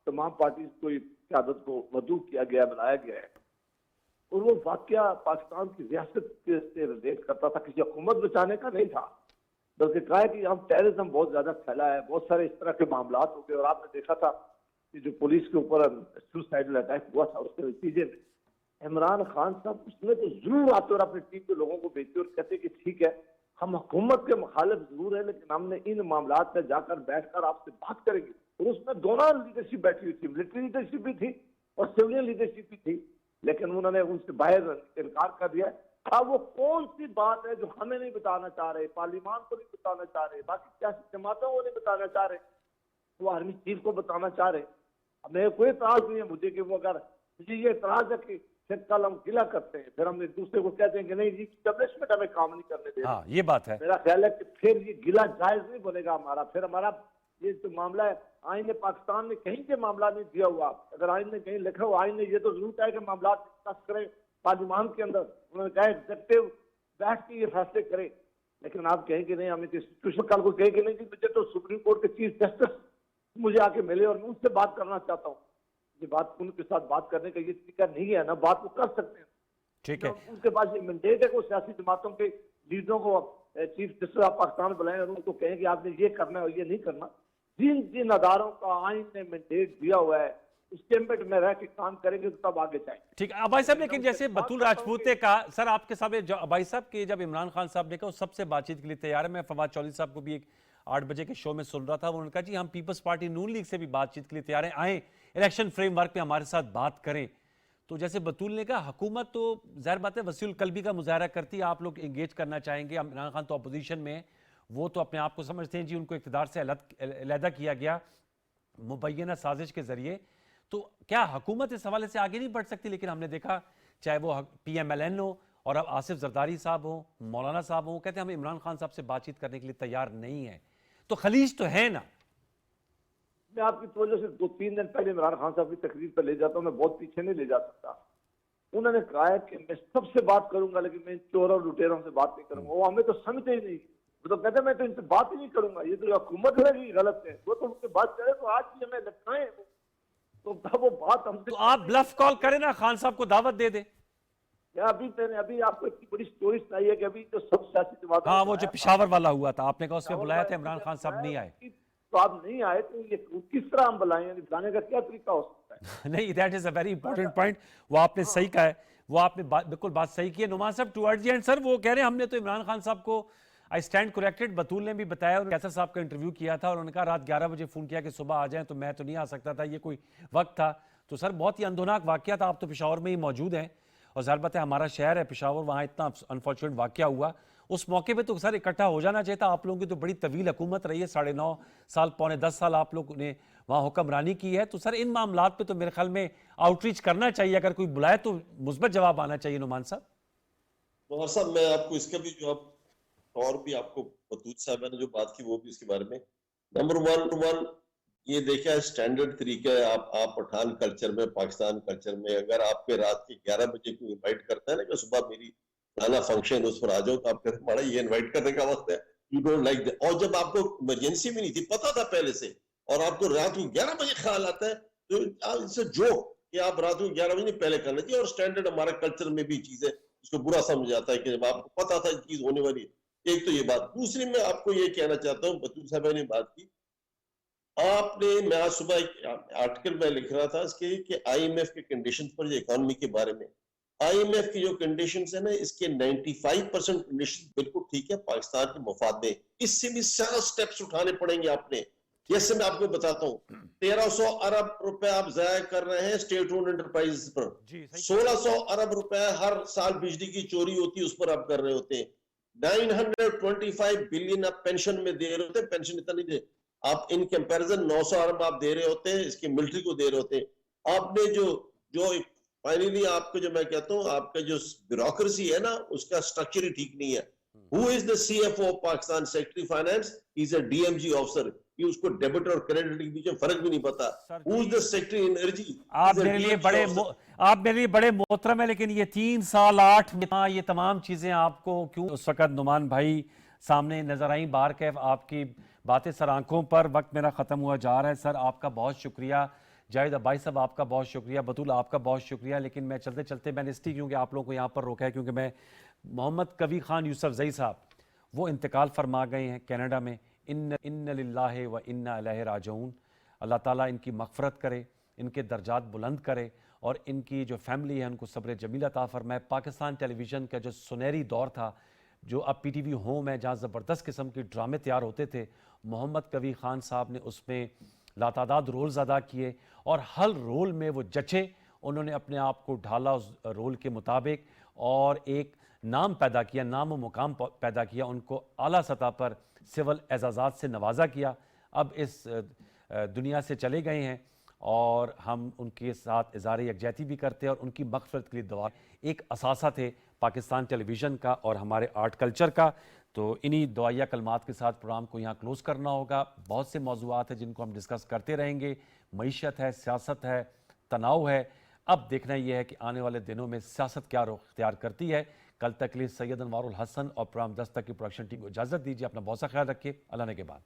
तमाम पार्टीज को क़यादत को मदऊ किया गया, बनाया गया है, और वो वाकया पाकिस्तान की रियासत से रिलेट करता था, किसी हुकूमत बचाने का नहीं था, बल्कि कहा है कि हम टेररिज्म बहुत ज्यादा फैला है, बहुत सारे इस तरह के मामला हो गए। और आपने देखा था कि जो पुलिस के ऊपर सुसाइडल अटैक हुआ था, उसके नतीजे में इमरान खान साहब उसमें तो जरूर आते और अपनी टीम के लोगों को भेजते और कहते कि ठीक है हम हुकूमत के मुखालिफ जरूर है, लेकिन हमने इन मामला में जाकर बैठकर आपसे बात करेंगे। और उसमें दोनों लीडरशिप बैठी हुई थी, मिलिट्री लीडरशिप भी थी और सिविलियन लीडरशिप भी थी, लेकिन उन्होंने उनसे बाहर इनकार कर दिया। अब वो कौन सी बात है जो हमें नहीं बताना चाह रहे, पार्लियामान को नहीं बताना चाह रहे, बाकी सियासी जमातों को नहीं बताना चाह रहे, वो आर्मी चीफ को बताना चाह रहे। हमें कोई एतराज नहीं है मुझे कि वो, अगर मुझे ये एतराज है कि फिर कल हम गिला करते हैं, फिर हम एक दूसरे को कहते हैं कि नहीं जी एस्टेब्लिशमेंट हमें काम नहीं करने दे रही। हाँ, ये बात है। मेरा ख्याल है कि फिर ये गिला जायज नहीं बनेगा हमारा। फिर हमारा ये जो मामला है, आइन ने पाकिस्तान ने कहीं के मामला नहीं दिया हुआ, अगर आइन ने कहीं लिखा हुआ, आइन ने ये तो जरूर कहा कि मामला डिस्कस करें पार्लियामान के अंदर, उन्होंने कहा एग्जेक्टिव बैठ के ये फैसले करें, लेकिन आप कहेंगे नहीं, हमें इंस्टीट्यूशन कल को कहेंगे नहीं कि मुझे तो सुप्रीम कोर्ट के चीफ जस्टिस मुझे आके मिले और मैं उनसे बात करना चाहता हूँ। ये बात उनके साथ बात करने का ये तरीका नहीं है ना, बात वो कर सकते हैं, ठीक है। उनके पास ये मैंडेट है कि सियासी जमातों के लीडरों को चीफ जस्टिस ऑफ पाकिस्तान बुलाएं और उनको कहें कि आपने ये करना है और ये नहीं करना। जिन जिन अदारों का आइन ने मैंडेट दिया हुआ है उस टेम्पलेट में रह के काम करेंगे तो तब आगे जाएंगे। ठीक है अबाई साहब, लेकिन जैसे बतूल राजपूत ने कहा, सर आपके सामने अबाई साहब के जब इमरान खान साहब ने कहा सबसे बातचीत के लिए तैयार है, मैं फवाद चौधरी साहब को भी एक 8 बजे के शो में सुन रहा था, उन्होंने कहा जी हम पीपल्स पार्टी नून लीग से भी बातचीत के लिए तैयार हैं, आए इलेक्शन फ्रेमवर्क पे हमारे साथ बात करें। तो जैसे बतूल ने कहा हुकूमत तो ज़ाहिर बात है वसीउल कल्बी का मुजाहरा करती है, आप लोग एंगेज करना चाहेंगे, इमरान खान तो अपोजिशन में, वो तो अपने आप को समझते हैं जी उनको इक़्तिदार से अलहदा किया गया मुबैना साजिश के जरिए, तो क्या हुकूमत इस हवाले से आगे नहीं बढ़ सकती? लेकिन हमने देखा चाहे वो PMLN हो और अब आसिफ जरदारी साहब हो, मौलाना साहब हो, कहते हैं हम इमरान खान साहब से बातचीत करने के लिए तैयार नहीं है, तो खलीज तो है ना। मैं आपकी वजह से 2-3 दिन पहले इमरान खान साहब की तकरीर पर ले जाता हूँ, मैं बहुत पीछे नहीं ले जा सकता। उन्होंने कहा है कि मैं सबसे बात करूंगा लेकिन मैं चोरों लुटेरों से बात नहीं करूंगा। वो हमें तो समझते ही नहीं, वो तो कहते मैं तो इनसे बात ही नहीं करूंगा, ये तो हुकूमत है कि गलत है, वो तो उनसे बात करे तो आज भी हमें लटकाएं, तो वो बात हमसे। तो आप ब्लफ कॉल करें ना, खान साहब को दावत दे दे। अभी आपको इतनी बड़ी स्टोरी सुनाई है कि अभी जो सब सियासी जमात, हाँ वो जो पिशावर वाला हुआ था, आपने कहा उसमें बुलाया था, इमरान खान साहब नहीं आए, तो आप नहीं आए तो ये किस तरह हम बुलाएं, यानी बुलाने का क्या तरीका हो सकता है? नहीं, that is a very important point, वो आपने सही कहा है, वो आपने बिल्कुल बात सही की है। नुमान साहब टुवर्ड्स द एंड सर वो कह रहे हैं हमने तो इमरान खान साहब को आई स्टैंड करेक्टेड। बतूल ने भी बताया, उन्होंने कैसर साहब का इंटरव्यू किया था और उन्होंने कहा रात 11 बजे फ़ोन किया कि सुबह आ जाएं, तो मैं तो नहीं आ सकता था, ये कोई वक्त था। तो सर बहुत ही अंधोनाक वाक़या था। आप तो पेशावर में ही मौजूद हैं और ज़ाहिर बात है हमारा शहर है पेशावर, वहाँ इतना अनफॉर्चुनेट वाक़या हुआ। उस मौके पे तो सर इकट्ठा हो जाना चाहिए था। आप लोगों की तो बड़ी तवील हुकूमत रही है, 9.5 साल, पौने 10 साल आप लोग ने वहाँ हुक्मरानी की है। तो सर इन मामलात पे तो मेरे ख्याल में आउटरीच करना चाहिए, अगर कोई बुलाए तो मुस्बत जवाब आना चाहिए। नुमान साहब, नौर साहब, मैं आपको इसका भी जवाब, और भी आपको बतूल साहब ने जो बात की वो भी इसके बारे में। नंबर वन, ये देखा स्टैंडर्ड तरीका है। आप पठान कल्चर में, पाकिस्तान कल्चर में, अगर आपके रात के 11 बजे को इनवाइट करता है ना कि सुबह मेरी फलाना फंक्शन उस पर आ जाओ, तो आप कहते हैं हमारा ये इनवाइट करने का वक्त है, यू डोंट लाइक दैट। और जब आपको इमरजेंसी भी नहीं थी, पता था पहले से, और आपको रात को 11 बजे ख्याल आता है, तो इससे जोक कि आप रात को 11 बजे पहले कर लेती है। और स्टैंडर्ड हमारे कल्चर में भी चीज है, उसको बुरा समझ जाता है कि जब आपको पता था चीज होने वाली है। एक तो ये बात। दूसरी मैं आपको ये कहना चाहता हूँ, बतूल साहब ने बात की, आपने, मैं आज सुबह एक आर्टिकल में लिख रहा था इसके कि आईएमएफ के कंडीशंस पर, इकोनॉमी के बारे में। आईएमएफ की जो कंडीशंस है ना, इसके 95% कंडीशंस बिल्कुल ठीक है पाकिस्तान के मफाद में। इससे भी ज्यादा स्टेप्स उठाने पड़ेंगे आपने। जैसे मैं आपको बताता हूँ, 1300 अरब रुपए आप जाया कर रहे हैं स्टेट ओन्ड एंटरप्राइज पर। 1600 अरब रुपए हर साल बिजली की चोरी होती है, उस पर आप कर रहे होते हैं। 925 बिलियन आप पेंशन में दे रहे होते हैं, पेंशन इतना नहीं दे आप, इन कंपैरिजन 900 अरब आप दे रहे होते हैं, इसकी मिलिट्री को दे रहे होते हैं। आपने जो फाइनली आपको, जो मैं कहता हूँ, आपका जो ब्यूरोक्रेसी है ना, उसका स्ट्रक्चर ही ठीक नहीं है। Who is the CFO of Pakistan, secretary finance, he is a DMG officer. कि उसको डेबिट और क्रेडिट के बीच में फर्क भी नहीं पता। Who is the secretary energy. आप मेरे लिए बड़े मोहतरम है, लेकिन ये 3 साल 8 महीना ये तमाम चीजें आपको क्यों उस वक्त नुमान भाई सामने नजर आई? बार कैफ आपकी बातें सर आंखों पर, वक्त मेरा खत्म हुआ जा रहा है। सर आपका बहुत शुक्रिया, जाहिद अब्बाई साहब आपका बहुत शुक्रिया, बतूल आपका बहुत शुक्रिया। लेकिन मैं चलते चलते मैंने इसलिए क्योंकि आप लोगों को यहाँ पर रोका है, क्योंकि मैं मोहम्मद कवी खान यूसुफजई साहब वो इंतकाल फरमा गए हैं कनाडा में। इन्ना लिल्लाहि व इन्ना इलैहि राजिऊन। अल्लाह ताला इनकी मग़फ़िरत करे, इनके दर्जात बुलंद करे और इनकी जो फैमिली है उनको सब्र जमील अता फरमाए। पाकिस्तान टेलीविज़न का जो सुनहरी दौर था, जो अब पीटीवी होम है, जहाँ ज़बरदस्त किस्म के ड्रामे तैयार होते थे, मोहम्मद कवी खान साहब ने उसमें लातादाद रोल्स अदा किए और हर रोल में वो जचे। उन्होंने अपने आप को ढाला उस रोल के मुताबिक और एक नाम पैदा किया, नाम व मुकाम पैदा किया, उनको आला सतह पर सिविल एजाज़ात से नवाजा किया। अब इस दुनिया से चले गए हैं और हम उनके साथ इज़हार यकजहती भी करते हैं और उनकी मग़फ़िरत के लिए दुआ। एक असासा थे पाकिस्तान टेलीविज़न का और हमारे आर्ट कल्चर का। तो इन्हीं दुआया कलमात के साथ प्रोग्राम को यहाँ क्लोज़ करना होगा। बहुत से मौज़ूआत हैं जिनको हम डिस्कस करते रहेंगे। मईशत है, सियासत है, तनाव है। अब देखना यह है कि आने वाले दिनों में सियासत क्या रुख इख्तियार करती है। कल तक के लिए सैयद अनवारुल हसन और प्रोग्राम दस्तक की प्रोडक्शन टीम को इजाज़त दीजिए। अपना बहुत सा ख्याल रखिए। अल्लाह ने के बाद।